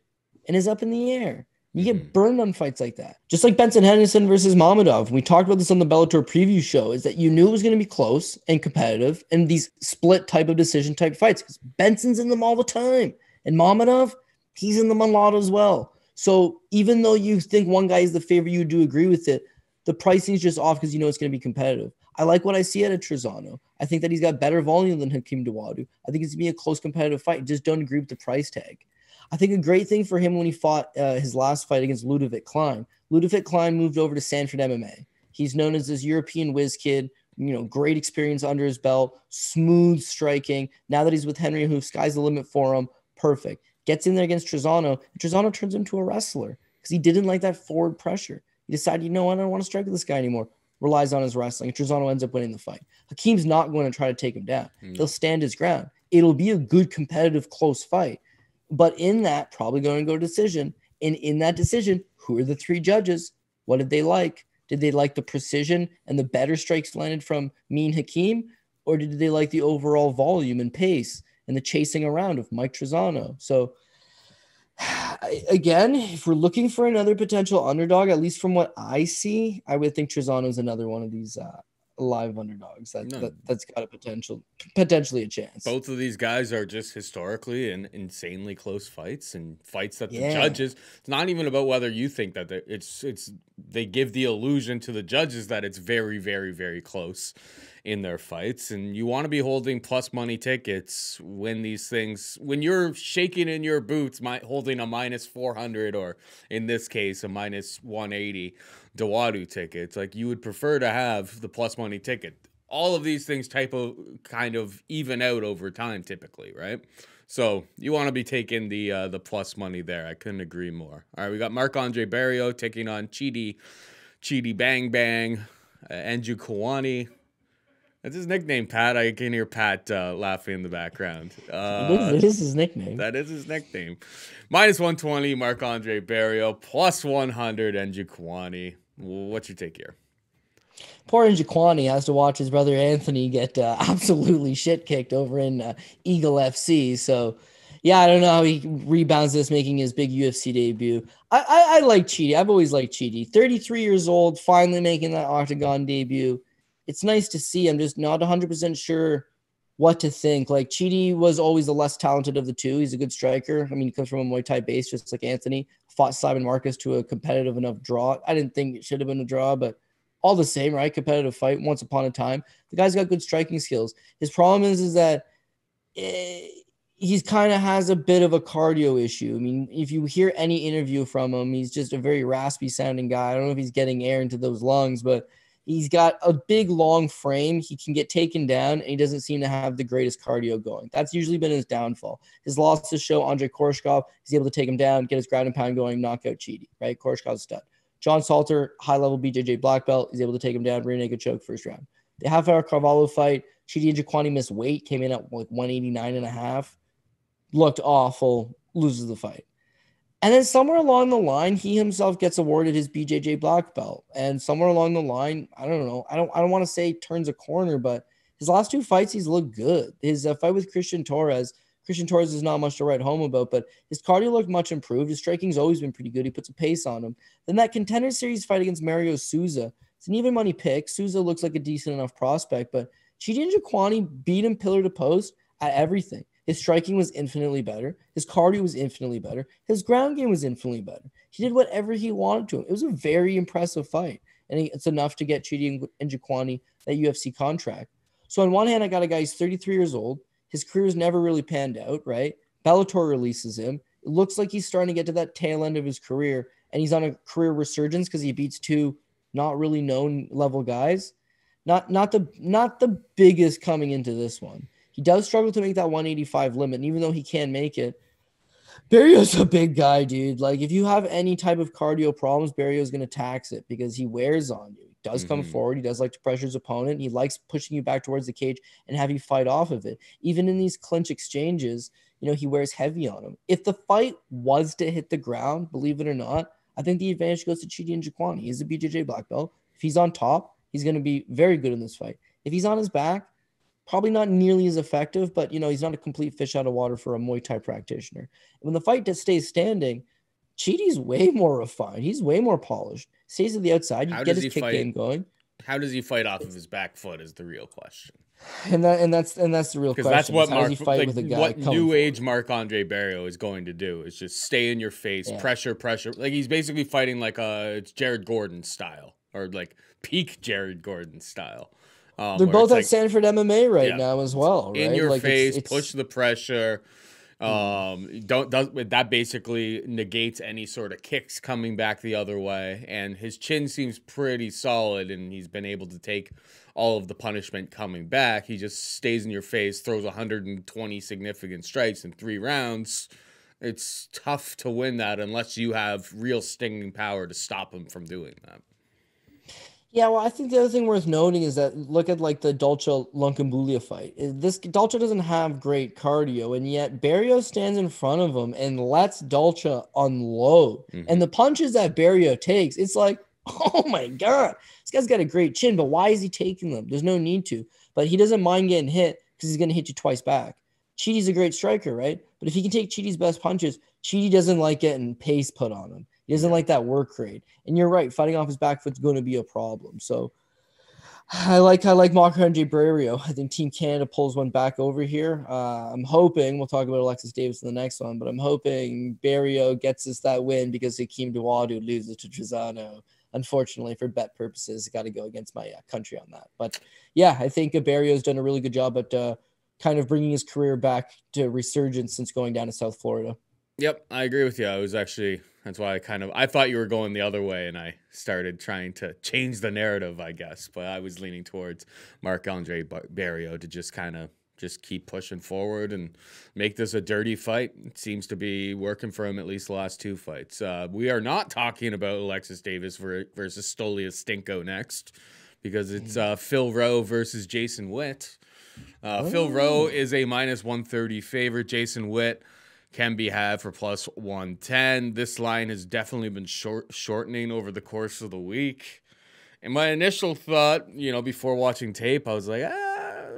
S2: and is up in the air. You get burned on fights like that. Just like Benson Henderson versus Mamedov. We talked about this on the Bellator preview show, is that you knew it was going to be close and competitive and these split type of decision type fights because Benson's in them all the time. And Mamedov, he's in them a lot as well. So even though you think one guy is the favorite, you do agree with it, the pricing is just off because you know it's going to be competitive. I like what I see out of Trizano. I think that he's got better volume than Hakeem Dawodu. I think it's going to be a close competitive fight. Just don't agree with the price tag. I think a great thing for him when he fought his last fight against Ludovic Klein. Ludovic Klein moved over to Sanford MMA. He's known as this European whiz kid, great experience under his belt, smooth striking. Now that he's with Henry Hoof, sky's the limit for him. Perfect. Gets in there against Trizano, and Trizano turns him into a wrestler because he didn't like that forward pressure. He decided, I don't want to strike with this guy anymore. Relies on his wrestling. And Trizano ends up winning the fight. Hakeem's not going to try to take him down. He'll stand his ground. It'll be a good, competitive, close fight. But in that, probably going to go decision. And in that decision, who are the three judges? What did they like? Did they like the precision and the better strikes landed from me and Hakeem? Or did they like the overall volume and pace and the chasing around of Mike Trizano? So, again, if we're looking for another potential underdog, at least from what I see, I would think Trizano is another one of these live underdogs that's got a potentially a chance.
S1: Both of these guys are just historically in insanely close fights and fights that the judges, it's not even about whether you think that they give the illusion to the judges that it's very, very, very close in their fights. And you want to be holding plus money tickets when you're shaking in your boots, holding a minus 400 or in this case a minus 180 Dawodu tickets. Like, you would prefer to have the plus money ticket. All of these things kind of even out over time typically, right? So you want to be taking the plus money there. I couldn't agree more. All right, we got Marc-Andre Barriault taking on Chidi Bang Bang, Njokuani. That's his nickname, Pat. I can hear Pat laughing in the background.
S2: It is his nickname.
S1: That is his nickname. Minus 120, Marc-Andre Barriault. Plus 100, Njokuani. What's your take here?
S2: Poor Njokuani has to watch his brother Anthony get absolutely shit kicked over in Eagle FC. So, yeah, I don't know how he rebounds this, making his big UFC debut. I like Chidi. I've always liked Chidi. 33 years old, finally making that octagon debut. It's nice to see. I'm just not 100% sure what to think. Like, Chidi was always the less talented of the two. He's a good striker. I mean, he comes from a Muay Thai base, just like Anthony. Fought Simon Marcus to a competitive enough draw. I didn't think it should have been a draw, but all the same, right? Competitive fight once upon a time. The guy's got good striking skills. His problem is that he's kind of has a bit of a cardio issue. I mean, if you hear any interview from him, he's just a very raspy sounding guy. I don't know if he's getting air into those lungs, but he's got a big, long frame. He can get taken down, and he doesn't seem to have the greatest cardio going. That's usually been his downfall. His losses show Andre Koreshkov. He's able to take him down, get his ground and pound going, knock out Chidi, right? Koreshkov's a stud. John Salter, high-level BJJ black belt. He's able to take him down, rear naked choke first round. The half-hour Carvalho fight, Chidi and Njokuani missed weight, came in at like 189.5. Looked awful, loses the fight. And then somewhere along the line, he himself gets awarded his BJJ black belt. And somewhere along the line, I don't know. I don't want to say turns a corner, but his last two fights, he's looked good. His fight with Christian Torres is not much to write home about, but his cardio looked much improved. His striking's always been pretty good. He puts a pace on him. Then that Contender Series fight against Mario Souza, it's an even money pick. Souza looks like a decent enough prospect, but Chidi and Njokuani beat him pillar to post at everything. His striking was infinitely better. His cardio was infinitely better. His ground game was infinitely better. He did whatever he wanted to him. It was a very impressive fight, and it's enough to get Chidi and Njokuani that UFC contract. So on one hand, I got a guy who's 33 years old. His career's never really panned out, right? Bellator releases him. It looks like he's starting to get to that tail end of his career, and he's on a career resurgence because he beats two not really known level guys. Not the biggest coming into this one. He does struggle to make that 185 limit, and even though he can make it, Barriault's a big guy, dude. Like, if you have any type of cardio problems, Barriault's going to tax it because he wears on you. He does come forward. He does like to pressure his opponent. He likes pushing you back towards the cage and have you fight off of it. Even in these clinch exchanges, he wears heavy on him. If the fight was to hit the ground, believe it or not, I think the advantage goes to Chidi and Njokuani. He's a BJJ black belt. If he's on top, he's going to be very good in this fight. If he's on his back, probably not nearly as effective, but, he's not a complete fish out of water for a Muay Thai practitioner. And when the fight stays standing, Chidi's way more refined. He's way more polished. Stays at the outside. You get his kick game going.
S1: How does he fight off of his back foot is the real question.
S2: And that's the real question.
S1: Because that's what
S2: what
S1: new age Marc-Andre Barriault is going to do is just stay in your face, pressure. Like, he's basically fighting like it's Jared Gordon style, or like peak Jared Gordon style.
S2: They're
S1: where
S2: both
S1: it's
S2: at
S1: like,
S2: Sanford MMA right
S1: yeah,
S2: now as well, right?
S1: in your
S2: Like
S1: face,
S2: it's
S1: push the pressure. That basically negates any sort of kicks coming back the other way, and his chin seems pretty solid, and he's been able to take all of the punishment coming back. He just stays in your face, throws 120 significant strikes in 3 rounds. It's tough to win that unless you have real stinging power to stop him from doing that.
S2: Yeah, well, I think the other thing worth noting is that look at like the Dolce Lunkambulia fight. This Dolce doesn't have great cardio, and yet Barriault stands in front of him and lets Dolce unload. And the punches that Barriault takes, it's like, oh my God, this guy's got a great chin, but why is he taking them? There's no need to. But he doesn't mind getting hit because he's going to hit you twice back. Chidi's a great striker, right? But if he can take Chidi's best punches, Chidi doesn't like getting pace put on him. He doesn't like that work rate. And you're right, fighting off his back foot's going to be a problem. So I like Marc-Andre Barriault. I think Team Canada pulls one back over here. I'm hoping, we'll talk about Alexis Davis in the next one, but I'm hoping Barriault gets us that win because Hakeem Dawodu loses to Trizano. Unfortunately, for bet purposes, got to go against my country on that. But yeah, I think Barriault's done a really good job at kind of bringing his career back to resurgence since going down to South Florida.
S1: Yep, I agree with you. That's why I thought you were going the other way, and I started trying to change the narrative, I guess. But I was leaning towards Marc-Andre Barriault to just keep pushing forward and make this a dirty fight. It seems to be working for him at least the last 2 fights. We are not talking about Alexis Davis versus Stoliarenko next, because it's Phil Rowe versus Jason Witt. Phil Rowe is a -130 favorite. Jason Witt can be had for +110. This line has definitely been shortening over the course of the week. And my initial thought, before watching tape, I was like,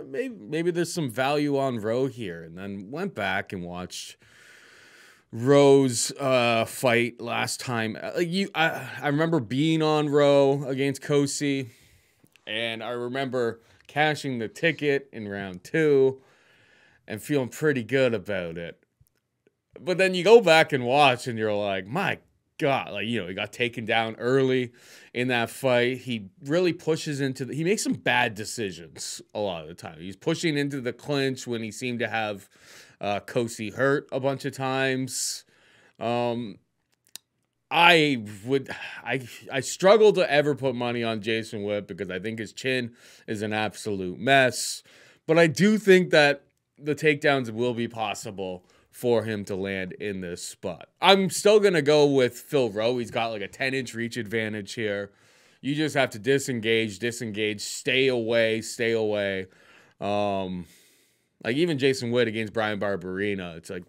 S1: maybe there's some value on Rowe here. And then went back and watched Rowe's fight last time. I remember being on Rowe against Kosi, and I remember cashing the ticket in round 2 and feeling pretty good about it. But then you go back and watch, and you're like, my God, he got taken down early in that fight. He really pushes he makes some bad decisions a lot of the time. He's pushing into the clinch when he seemed to have Kosi hurt a bunch of times. I struggle to ever put money on Jason Witt because I think his chin is an absolute mess. But I do think that the takedowns will be possible for him to land in this spot. I'm still going to go with Phil Rowe. He's got like a 10-inch reach advantage here. You just have to disengage, stay away. Like even Jason Witt against Bryan Barberena, it's like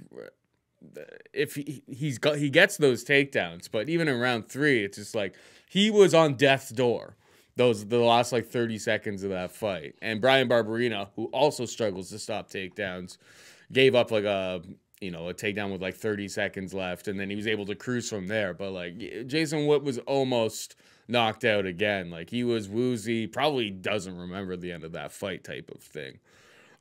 S1: if he gets those takedowns, but even in round 3, it's just like he was on death's door. The last like 30 seconds of that fight. And Bryan Barberena, who also struggles to stop takedowns, gave up like a takedown with like 30 seconds left, and then he was able to cruise from there. But like Jason Witt was almost knocked out again. Like he was woozy, probably doesn't remember the end of that fight type of thing.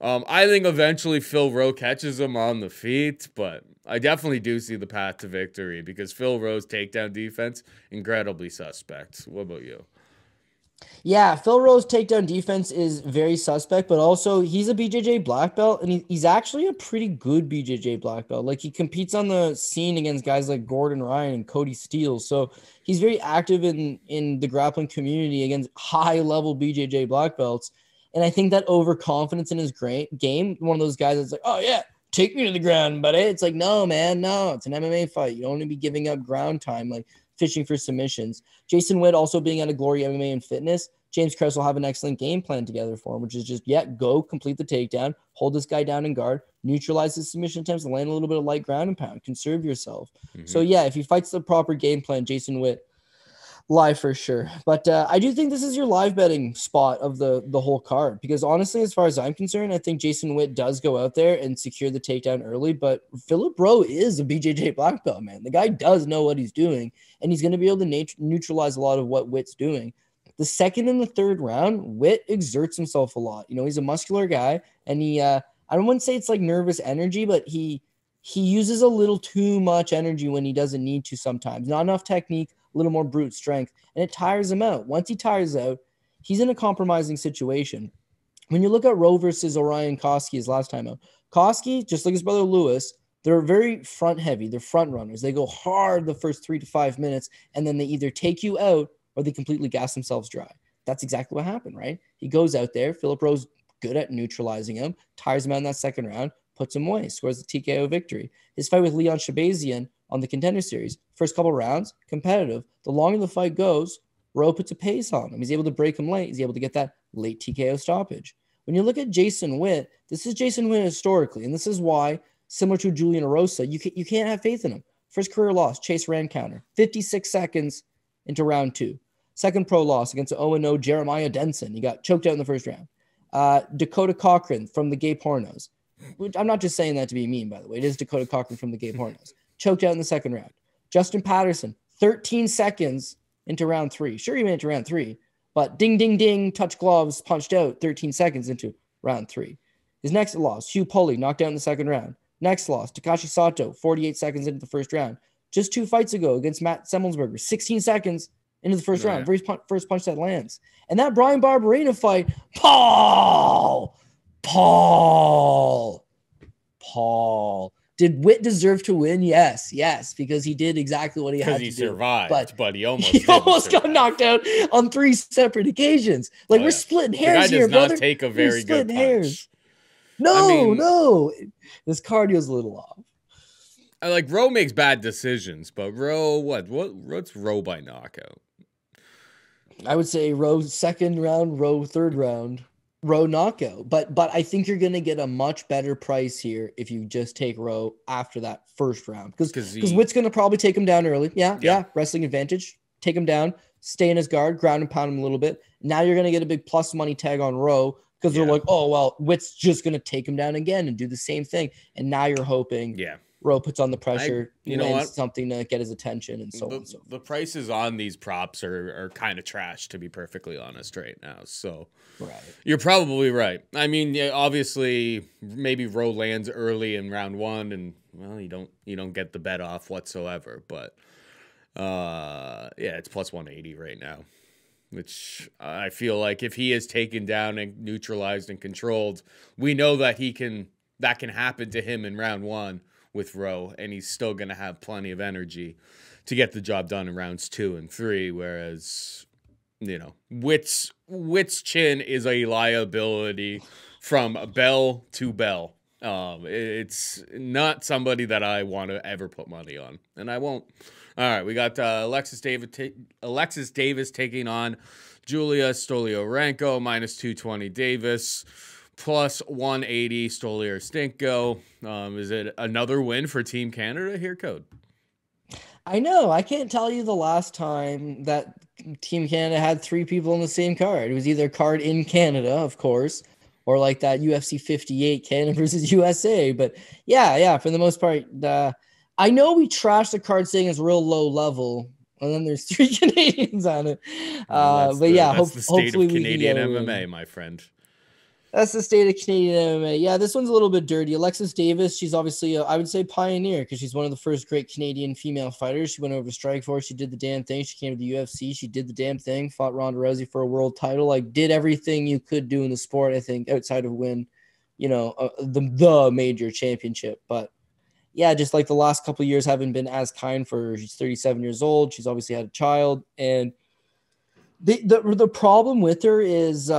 S1: I think eventually Phil Rowe catches him on the feet, but I definitely do see the path to victory because Phil Rowe's takedown defense, incredibly suspect. What about you?
S2: Yeah, Phil Rowe's takedown defense is very suspect, but also he's a BJJ black belt, and he's actually a pretty good BJJ black belt. Like he competes on the scene against guys like Gordon Ryan and Cody Steele, so he's very active in the grappling community against high-level BJJ black belts. And I think that overconfidence in his game, one of those guys that's like, oh yeah, take me to the ground, buddy. It's like, no, man, no, it's an MMA fight. You don't want to be giving up ground time, like fishing for submissions. Jason Witt also being out of Glory MMA and Fitness, James Krause will have an excellent game plan together for him, which is just, go complete the takedown, hold this guy down in guard, neutralize his submission attempts, and land a little bit of light ground and pound, conserve yourself. So yeah, if he fights the proper game plan, Jason Witt, live for sure. But I do think this is your live betting spot of the whole card, because honestly, as far as I'm concerned, I think Jason Witt does go out there and secure the takedown early. But Philip Rowe is a BJJ black belt, man. The guy does know what he's doing, and he's going to be able to neutralize a lot of what Witt's doing. The second and the third round, Witt exerts himself a lot. He's a muscular guy, and he I wouldn't say it's like nervous energy, but he uses a little too much energy when he doesn't need to sometimes. Not enough technique, a little more brute strength, and it tires him out. Once he tires out, he's in a compromising situation. When you look at Rowe versus Orion Koski's last time out, Koski, just like his brother Lewis, they're very front heavy. They're front runners. They go hard the first 3 to 5 minutes, and then they either take you out or they completely gas themselves dry. That's exactly what happened, right? He goes out there. Philip Rowe's good at neutralizing him, tires him out in that second round, puts him away, scores the TKO victory. His fight with Leon Shabazian on the Contender Series, first couple rounds, competitive. The longer the fight goes, Rowe puts a pace on him. He's able to break him late. He's able to get that late TKO stoppage. When you look at Jason Witt, this is Jason Witt historically, and this is why, similar to Julian Erosa, you can't have faith in him. First career loss, Chase Rand counter, 56 seconds into round 2. Second pro loss against an 0-0 Jeremiah Denson. He got choked out in the first round. Dakota Cochran from the Gay Pornos. Which I'm not just saying that to be mean, by the way. It is Dakota Cochran from the Gay Pornos. Choked out in the second round. Justin Patterson, 13 seconds into round 3. Sure, he made it to round 3, but ding, ding, ding, touch gloves, punched out 13 seconds into round 3. His next loss, Hugh Pulley, knocked out in the second round. Next loss, Takashi Sato, 48 seconds into the first round. Just 2 fights ago against Matt Semmelsberger, 16 seconds into the first round. First punch that lands. And that Bryan Barberena fight, Paul. Did Witt deserve to win? Yes, because he did exactly what he had to do.
S1: Because he survived, but he
S2: almost got knocked out on 3 separate occasions. Like, we're splitting hairs here, brother.
S1: Does not take a very good punch.
S2: No. This cardio's a little off.
S1: Like, Rowe makes bad decisions, but Rowe, what's Rowe by knockout?
S2: I would say Rowe second round, Rowe third round, Rowe knockout. But I think you're going to get a much better price here if you just take Rowe after that first round. Because Witt's going to probably take him down early. Yeah. Wrestling advantage. Take him down, stay in his guard, ground and pound him a little bit. Now you're going to get a big plus money tag on Rowe because they're like, oh, well, Witt's just going to take him down again and do the same thing. And now you're hoping Rowe puts on the pressure, something to get his attention and so on and so forth.
S1: The prices on these props are kind of trash, to be perfectly honest, right now. So you're probably right. I mean, obviously, maybe Rowe lands early in round 1, and well, you don't get the bet off whatsoever. But it's plus 180 right now, which I feel like if he is taken down and neutralized and controlled, we know that that can happen to him in round 1. With Rowe, and he's still going to have plenty of energy to get the job done in rounds 2 and 3, whereas, Witt's chin is a liability from bell to bell. It's not somebody that I want to ever put money on, and I won't. All right, we got Alexis Davis taking on Julija Stoliarenko, minus 220 Davis. Plus 180 Stoliarenko. Is it another win for Team Canada here, Code?
S2: I know. I can't tell you the last time that Team Canada had 3 people in the same card. It was either a card in Canada, of course, or like that UFC 58 Canada versus USA. But yeah, for the most part, I know we trashed the card saying it's real low level, and then there's 3 Canadians on it.
S1: That's the state of Canadian MMA, my friend.
S2: That's the state of Canadian MMA. Yeah, this one's a little bit dirty. Alexis Davis, she's obviously, I would say, pioneer because she's one of the first great Canadian female fighters. She went over to Strikeforce. She did the damn thing. She came to the UFC. She did the damn thing, fought Ronda Rousey for a world title, like did everything you could do in the sport, I think, outside of win, the major championship. But yeah, just like the last couple of years haven't been as kind for her. She's 37 years old. She's obviously had a child. And the problem with her is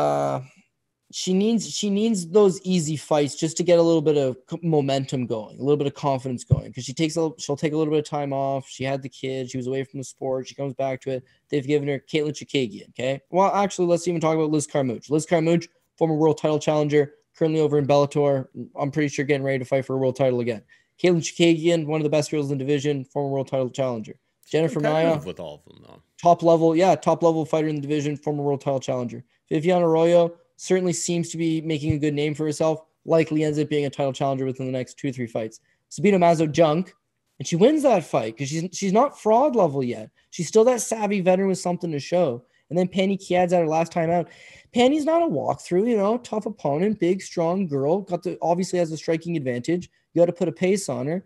S2: she needs those easy fights just to get a little bit of momentum going, a little bit of confidence going. Because she'll take a little bit of time off. She had the kid. She was away from the sport. She comes back to it. They've given her Caitlin Chikagian. Okay. Well, actually, let's even talk about Liz Carmouche. Liz Carmouche, former world title challenger, currently over in Bellator. I'm pretty sure getting ready to fight for a world title again. Caitlin Chikagian, one of the best girls in the division, former world title challenger. Jennifer Maia,
S1: with all of them though. Top
S2: level fighter in the division, former world title challenger. Viviane Arroyo certainly seems to be making a good name for herself. Likely ends up being a title challenger within the next 2-3 fights. Sabina Mazo Junk, and she wins that fight because she's not fraud level yet. She's still that savvy veteran with something to show. And then Penny Kiad's at her last time out. Penny's not a walkthrough, tough opponent, big, strong girl. Obviously has a striking advantage. You got to put a pace on her.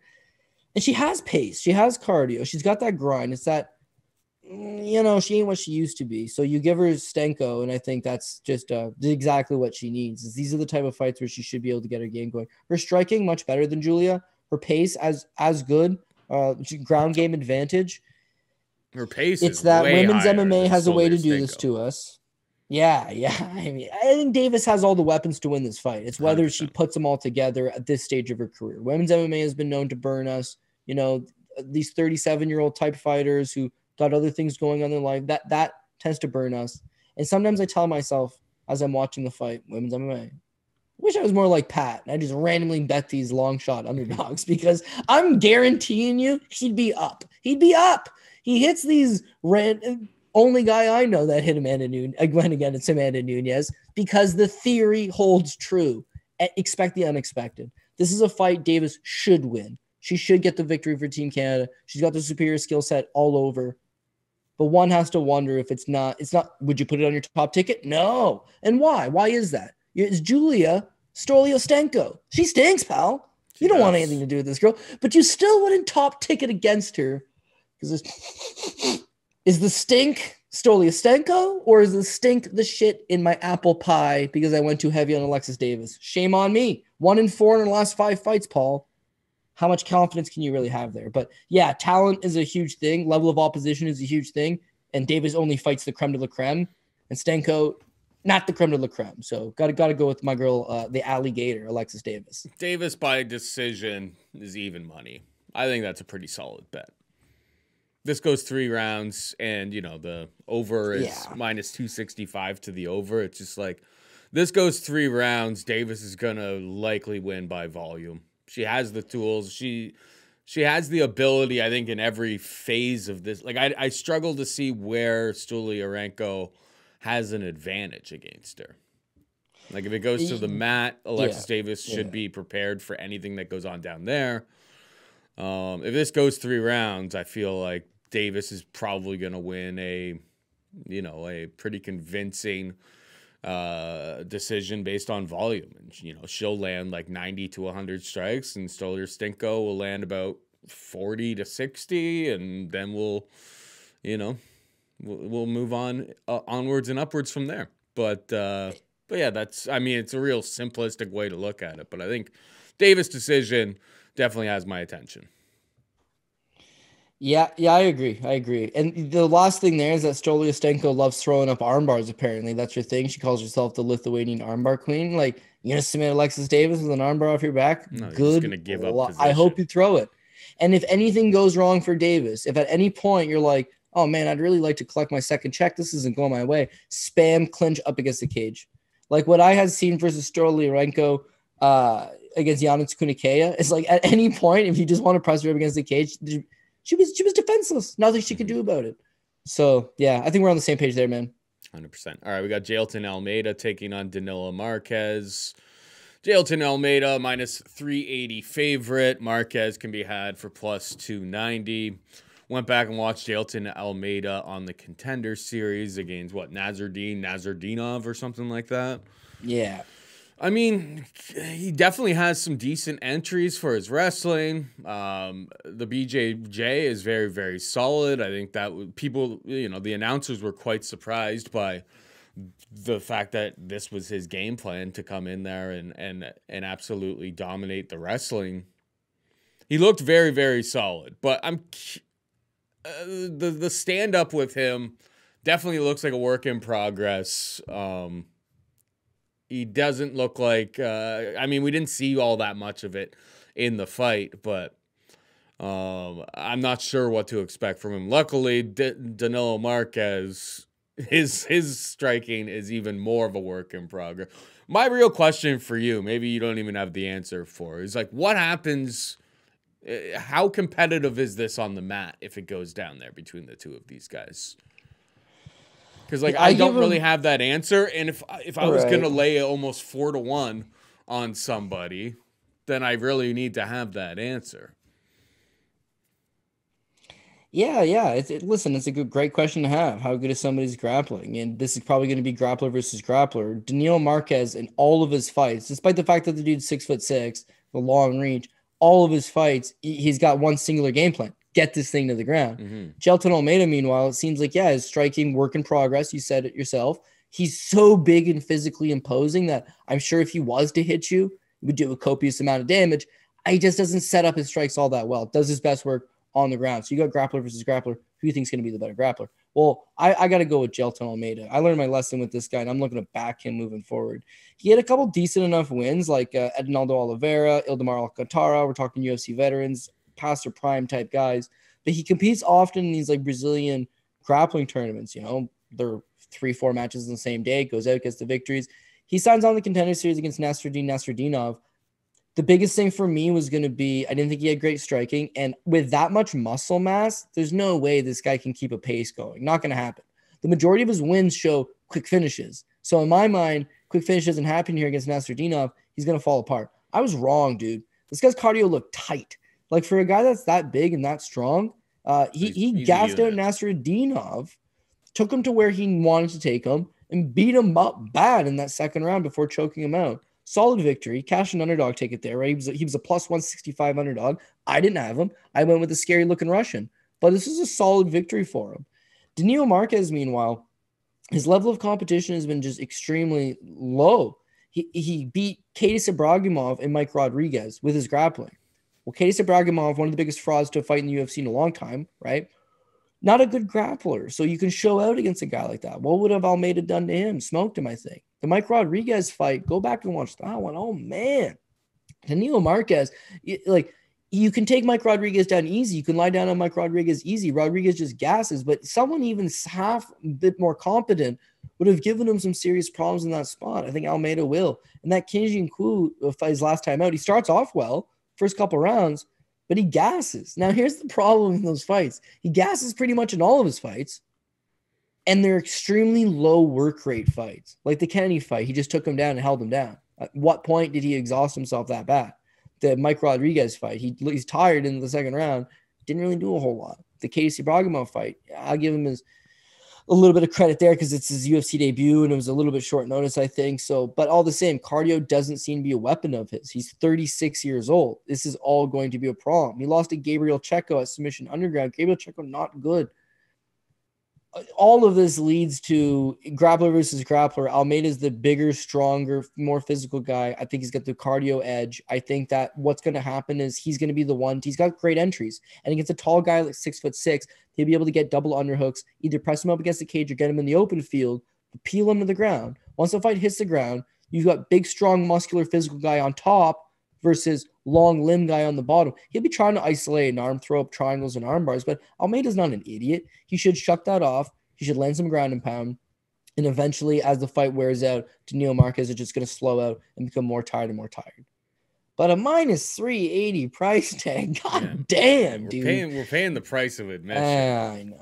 S2: And she has pace. She has cardio. She's got that grind. It's that she ain't what she used to be. So you give her Stenko, and I think that's just exactly what she needs. These are the type of fights where she should be able to get her game going. Her striking much better than Julija. Her pace as good. Ground game advantage.
S1: Her pace.
S2: It's that women's MMA has a way to do
S1: Stenko.
S2: this to us. Yeah. I mean, I think Davis has all the weapons to win this fight. It's whether 100%. She puts them all together at this stage of her career. Women's MMA has been known to burn us. These 37-year-old type fighters who got other things going on in their life, that tends to burn us. And sometimes I tell myself as I'm watching the fight, women's MMA, wish I was more like Pat. And I just randomly bet these long shot underdogs because I'm guaranteeing you he'd be up. He hits these only guy I know that hit Amanda Nunes went again. It's Amanda Nunes because the theory holds true. Expect the unexpected. This is a fight Davis should win. She should get the victory for Team Canada. She's got the superior skill set all over. But one has to wonder if it's not, would you put it on your top ticket? No. And why? Why is that? It's Julija Stoliarenko. She stinks, pal. You don't want anything to do with this girl, but you still wouldn't top ticket against her. Because is the stink Stoliarenko or is the stink the shit in my apple pie because I went too heavy on Alexis Davis? Shame on me. 1-4 in the last 5 fights, Paul. How much confidence can you really have there? But yeah, talent is a huge thing. Level of opposition is a huge thing. And Davis only fights the creme de la creme. And Stenko, not the creme de la creme. So got to go with my girl, the alligator, Alexis Davis.
S1: Davis by decision is even money. I think that's a pretty solid bet. This goes 3 rounds, and, the over is minus 265 to the over. It's just like, this goes 3 rounds. Davis is going to likely win by volume. She has the tools. She has the ability, I think, in every phase of this. Like, I struggle to see where Stoliarenko has an advantage against her. Like, if it goes to the mat, Alexis Davis should be prepared for anything that goes on down there. If this goes 3 rounds, I feel like Davis is probably going to win a pretty convincing decision based on volume. And, she'll land like 90 to 100 strikes, and Stoliarenko will land about 40 to 60, and then we'll move on onwards and upwards from there. But yeah, it's a real simplistic way to look at it. But I think Davis decision definitely has my attention.
S2: Yeah, I agree. And the last thing there is that Stoliarenko loves throwing up arm bars, apparently. That's her thing. She calls herself the Lithuanian armbar queen. Like, you're going to submit Alexis Davis with an arm bar off your back?
S1: No,
S2: good.
S1: Gonna give up position.
S2: I hope you throw it. And if anything goes wrong for Davis, if at any point you're like, oh, man, I'd really like to collect my second check, this isn't going my way, spam clinch up against the cage. Like what I had seen versus Stoliarenko against Giannis Kunikeya is like at any point, if you just want to press her up against the cage, she was defenseless. Nothing she could do about it. So, yeah, I think we're on the same page there, man.
S1: 100%. All right, we got Jailton Almeida taking on Danilo Marques. Jailton Almeida, minus 380 favorite. Marques can be had for plus 290. Went back and watched Jailton Almeida on the Contender Series against, Nazardinov or something like that.
S2: Yeah.
S1: I mean, he definitely has some decent entries for his wrestling. The BJJ is very, very solid. I think that people, the announcers were quite surprised by the fact that this was his game plan to come in there and absolutely dominate the wrestling. He looked very, very solid, but the stand up with him definitely looks like a work in progress. He doesn't look like, we didn't see all that much of it in the fight, but I'm not sure what to expect from him. Luckily, Danilo Marques, his striking is even more of a work in progress. My real question for you, maybe you don't even have the answer for, is like, what happens? How competitive is this on the mat if it goes down there between the two of these guys? Because I don't really have that answer, and if I was gonna lay almost 4-1 on somebody, then I really need to have that answer.
S2: Yeah. Listen, it's a great question to have. How good is somebody's grappling? And this is probably going to be grappler versus grappler. Danilo Marques in all of his fights, despite the fact that the dude's 6'6", the long reach, all of his fights, he's got one singular game plan. get this thing to the ground. Jailton Almeida, meanwhile, it seems like, his striking work in progress. You said it yourself. He's so big and physically imposing that I'm sure if he was to hit you, he would do a copious amount of damage. He just doesn't set up his strikes all that well. Does his best work on the ground. So you got grappler versus grappler. Who do you think is going to be the better grappler? Well, I got to go with Jailton Almeida. I learned my lesson with this guy, and I'm looking to back him moving forward. He had a couple decent enough wins, like Edinaldo Oliveira, Ildemar Alcantara. We're talking UFC veterans, past or prime type guys. But he competes often in these like Brazilian grappling tournaments. They're 3-4 matches in the same day, goes out, gets the victories. He signs on the Contender Series against Nasruddinov. The biggest thing for me was going to be, I didn't think he had great striking. And with that much muscle mass, there's no way this guy can keep a pace going. Not going to happen. The majority of his wins show quick finishes. So in my mind, quick finish doesn't happen here against Nasruddinov. He's going to fall apart. I was wrong, dude. This guy's cardio looked tight. Like for a guy that's that big and that strong, he gassed out Nasruddinov, took him to where he wanted to take him, and beat him up bad in that second round before choking him out. Solid victory. Cash and underdog ticket there, right? He was a plus 165 underdog. I didn't have him. I went with a scary looking Russian. But this is a solid victory for him. Daniil Marquez, meanwhile, his level of competition has been just extremely low. He beat Cody Saftic and Mike Rodriguez with his grappling. Well, Cody Saftic, one of the biggest frauds to fight in the UFC in a long time, right? Not a good grappler. So you can show out against a guy like that. What would have Almeida done to him? Smoked him, I think. The Mike Rodriguez fight, go back and watch that one. Oh, man. Daniil Marquez, you can take Mike Rodriguez down easy. You can lie down on Mike Rodriguez easy. Rodriguez just gasses, but someone even half a bit more competent would have given him some serious problems in that spot. I think Almeida will. And that Kinjin Ku fight his last time out, he starts off well, first couple rounds, but he gasses. Now, here's the problem in those fights. He gasses pretty much in all of his fights, and they're extremely low work rate fights. Like the Kennedy fight, he just took him down and held him down. At what point did he exhaust himself that bad? The Mike Rodriguez fight, he's tired in the second round, didn't really do a whole lot. The Casey Bragimov fight, I'll give him a little bit of credit there because it's his UFC debut and it was a little bit short notice, I think. So, but all the same, cardio doesn't seem to be a weapon of his. He's 36 years old. This is all going to be a problem. He lost to Gabriel Checo at Submission Underground. Gabriel Checo, not good. All of this leads to grappler versus grappler. Almeida's the bigger, stronger, more physical guy. I think he's got the cardio edge. I think that what's going to happen is he's going to be the one. He's got great entries. And against a tall guy like 6'6", he'll be able to get double underhooks, either press him up against the cage or get him in the open field, peel him to the ground. Once the fight hits the ground, you've got big, strong, muscular, physical guy on top versus long limb guy on the bottom. He'll be trying to isolate and arm throw up triangles and arm bars, but Almeida's not an idiot. He should shut that off. He should land some ground and pound. And eventually, as the fight wears out, Daniil Marquez is just going to slow out and become more tired and more tired. But a minus 380 price tag, god damn, dude.
S1: We're paying the price of admission.
S2: I know.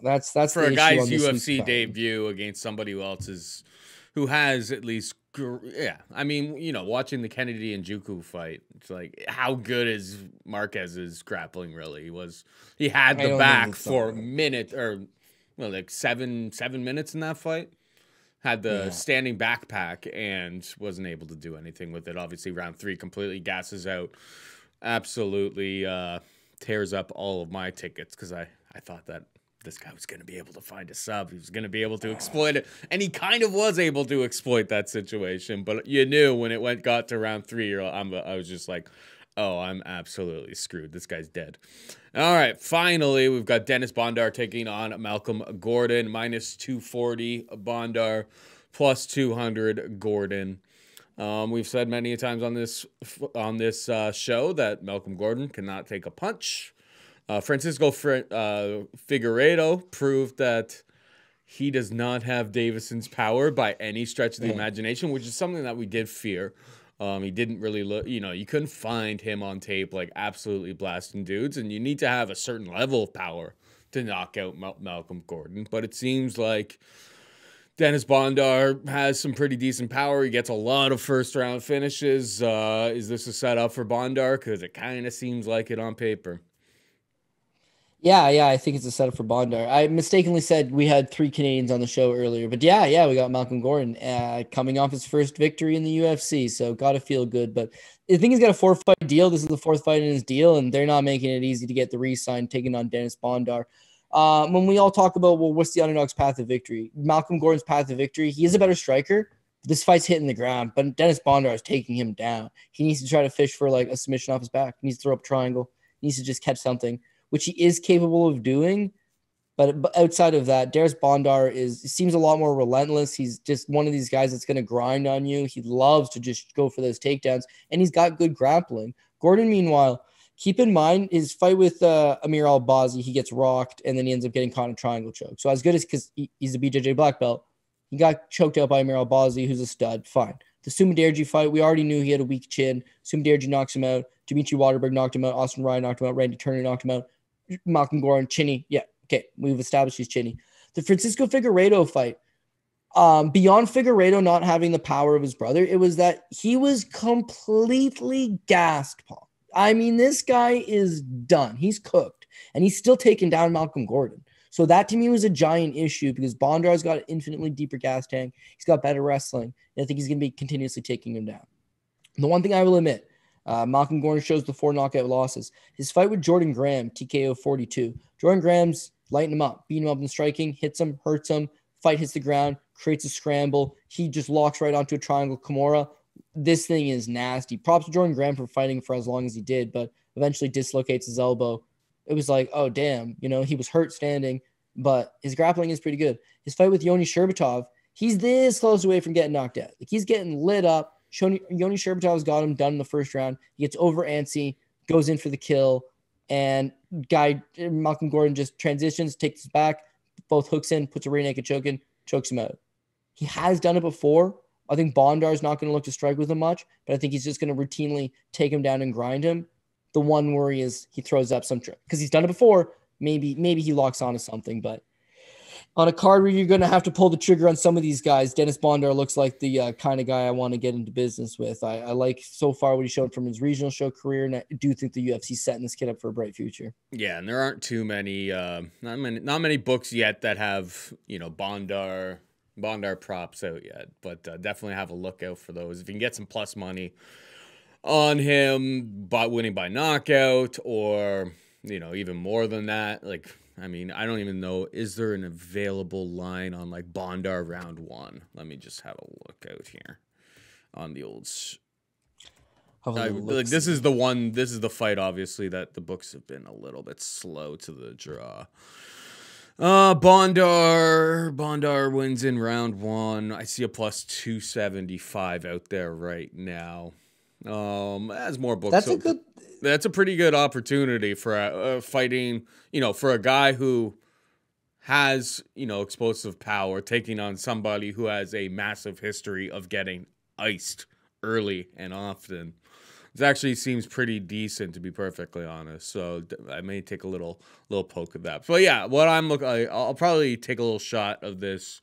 S2: That's
S1: for a guy's UFC debut against somebody who has at least. Yeah, I mean, watching the Kennedy and Njokuani fight, it's like, how good is Marquez's grappling really? He had the back for a minute or like seven minutes in that fight. Had the standing backpack and wasn't able to do anything with it. Obviously, round 3 completely gasses out. Absolutely tears up all of my tickets because I thought that this guy was going to be able to find a sub. He was going to be able to exploit it. And he kind of was able to exploit that situation. But you knew when it got to round 3, I was just like, oh, I'm absolutely screwed. This guy's dead. All right, finally, we've got Dennis Bondar taking on Malcolm Gordon. Minus 240 Bondar, plus 200 Gordon. We've said many times on this show that Malcolm Gordon cannot take a punch. Francisco Figueiredo proved that he does not have Davison's power by any stretch of the imagination, which is something that we did fear. He didn't really look, you couldn't find him on tape like absolutely blasting dudes, and you need to have a certain level of power to knock out Malcolm Gordon. But it seems like Dennis Bondar has some pretty decent power. He gets a lot of first-round finishes. Is this a setup for Bondar? Because it kind of seems like it on paper.
S2: Yeah, I think it's a setup for Bondar. I mistakenly said we had 3 Canadians on the show earlier, but yeah, we got Malcolm Gordon coming off his first victory in the UFC, so gotta feel good. But I think he's got a 4-fight deal. This is the 4th fight in his deal, and they're not making it easy to get the re-sign, taking on Dennis Bondar. When we all talk about, well, what's the underdog's path to victory? Malcolm Gordon's path to victory, he is a better striker. This fight's hitting the ground, but Dennis Bondar is taking him down. He needs to try to fish for like a submission off his back. He needs to throw up a triangle. He needs to just catch something, which he is capable of doing. But outside of that, Darius Bondar seems a lot more relentless. He's just one of these guys that's going to grind on you. He loves to just go for those takedowns, and he's got good grappling. Gordon, meanwhile, keep in mind his fight with Amir Albazi, he gets rocked, and then he ends up getting caught in a triangle choke. So as good as, because he's a BJJ black belt, he got choked out by Amir Albazi, who's a stud. Fine. The Sumaderji fight, we already knew he had a weak chin. Sumaderji knocks him out. Dimitri Waterberg knocked him out. Austin Ryan knocked him out. Randy Turner knocked him out. Malcolm Gordon, chinny. Yeah, okay. We've established he's chinny. The Francisco Figueiredo fight, beyond Figueiredo not having the power of his brother, it was that he was completely gassed, Paul. I mean, this guy is done. He's cooked. And he's still taking down Malcolm Gordon. So that to me was a giant issue because Bondar's got an infinitely deeper gas tank. He's got better wrestling. And I think he's going to be continuously taking him down. The one thing I will admit, Malcolm Gordon shows the 4 knockout losses. His fight with Jordan Graham, TKO 42. Jordan Graham's lighting him up, beating him up in striking, hits him, hurts him, fight hits the ground, creates a scramble. He just locks right onto a triangle Kimura. This thing is nasty. Props to Jordan Graham for fighting for as long as he did, but eventually dislocates his elbow. It was like, oh, damn. He was hurt standing, but his grappling is pretty good. His fight with Yoni Sherbatov, he's this close away from getting knocked out. Like, he's getting lit up. Yoni Sherbatov's got him done in the first round. He gets over antsy, goes in for the kill, and Malcolm Gordon just transitions, takes his back, both hooks in, puts a rear naked choke in, chokes him out. He has done it before. I think Bondar's not going to look to strike with him much, but I think he's just going to routinely take him down and grind him. The one worry is he throws up some trick because he's done it before. Maybe he locks onto something, but on a card where you're going to have to pull the trigger on some of these guys, Dennis Bondar looks like the kind of guy I want to get into business with. I like so far what he showed from his regional show career, and I do think the UFC's setting this kid up for a bright future.
S1: Yeah, and there aren't too many, not many books yet that have Bondar props out yet, but definitely have a look out for those. If you can get some plus money on him by winning by knockout, or even more than that, like, I mean, I don't even know, is there an available line on like Bondar round 1? Let me just have a look out here on the old like, this is the fight obviously that the books have been a little bit slow to the draw. Bondar wins in round 1. I see a plus 275 out there right now. As more books. That's a pretty good opportunity for fighting, for a guy who has, explosive power, taking on somebody who has a massive history of getting iced early and often. It actually seems pretty decent, to be perfectly honest. So I may take a little poke of that. But yeah, what I'm looking, I'll probably take a little shot of this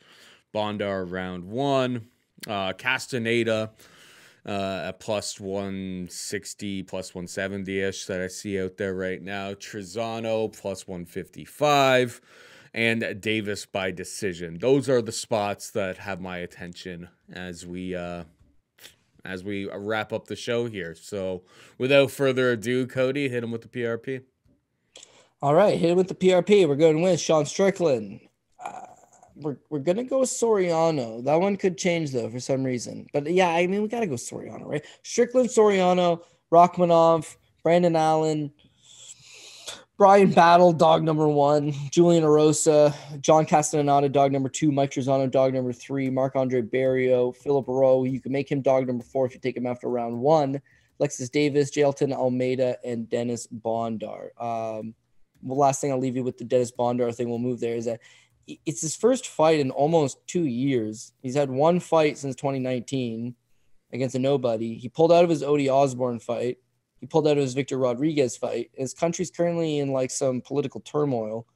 S1: Bondar round 1. Castaneda at plus 160, plus 170-ish that I see out there right now. Trizano plus 155. And Davis by decision. Those are the spots that have my attention as we wrap up the show here. So without further ado, Cody, hit him with the PRP.
S2: All right, hit him with the PRP. We're going with Sean Strickland. We're going to go with Soriano. That one could change, though, for some reason. But, yeah, I mean, we got to go Soriano, right? Strickland, Soriano, Rakhmonov, Brandon Allen, Bryan Battle, dog number 1, Julian Erosa, John Castaneda, dog number 2, Mike Trizano, dog number 3, Marc-Andre Barriault, Philip Rowe. You can make him dog number 4 if you take him after round 1. Alexis Davis, Jailton Almeida, and Dennis Bondar. The last thing I'll leave you with the Dennis Bondar thing, we'll move there, is that it's his first fight in almost 2 years. He's had one fight since 2019 against a nobody. He pulled out of his Odie Osborne fight. He pulled out of his Victor Rodriguez fight. His country's currently in like some political turmoil.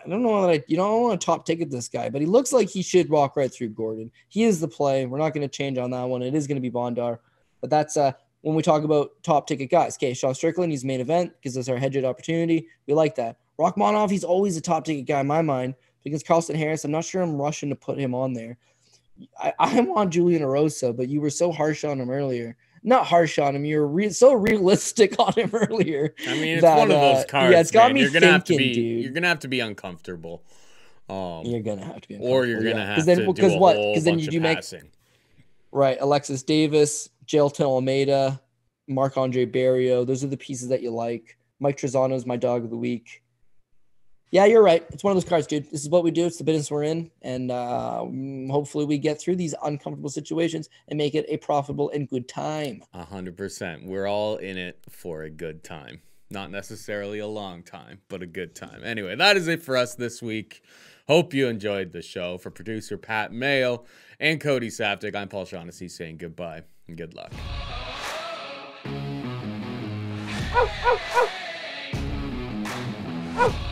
S2: I don't know that I don't want to top ticket this guy, but he looks like he should walk right through Gordon. He is the play. We're not going to change on that one. It is going to be Bondar, but that's when we talk about top ticket guys. Okay, Sean Strickland, he's main event, gives us our hedged opportunity. We like that. Rakhmonov, he's always a top ticket guy in my mind. Because Carlston Harris, I'm not sure I'm rushing to put him on there. I'm on Julian Erosa, but you were so harsh on him earlier. Not harsh on him. You're so realistic on him earlier.
S1: I mean, it's one of those cards.
S2: Yeah, it's got
S1: man.
S2: me
S1: you're gonna
S2: thinking,
S1: have to be,
S2: dude.
S1: You're gonna have to be uncomfortable.
S2: You're gonna have to be,
S1: or you're gonna have to do a whole
S2: Because then
S1: bunch
S2: you
S1: of
S2: make
S1: passing.
S2: right. Alexis Davis, Jailton Almeida, Marc-Andre Barriault. Those are the pieces that you like. Mike Trizano is my dog of the week. Yeah, you're right. It's one of those cards, dude. This is what we do. It's the business we're in. And hopefully we get through these uncomfortable situations and make it a profitable and good time.
S1: 100%. We're all in it for a good time. Not necessarily a long time, but a good time. Anyway, that is it for us this week. Hope you enjoyed the show. For producer Pat Mayo and Cody Saftic, I'm Paul Shaughnessy saying goodbye and good luck.
S4: Oh.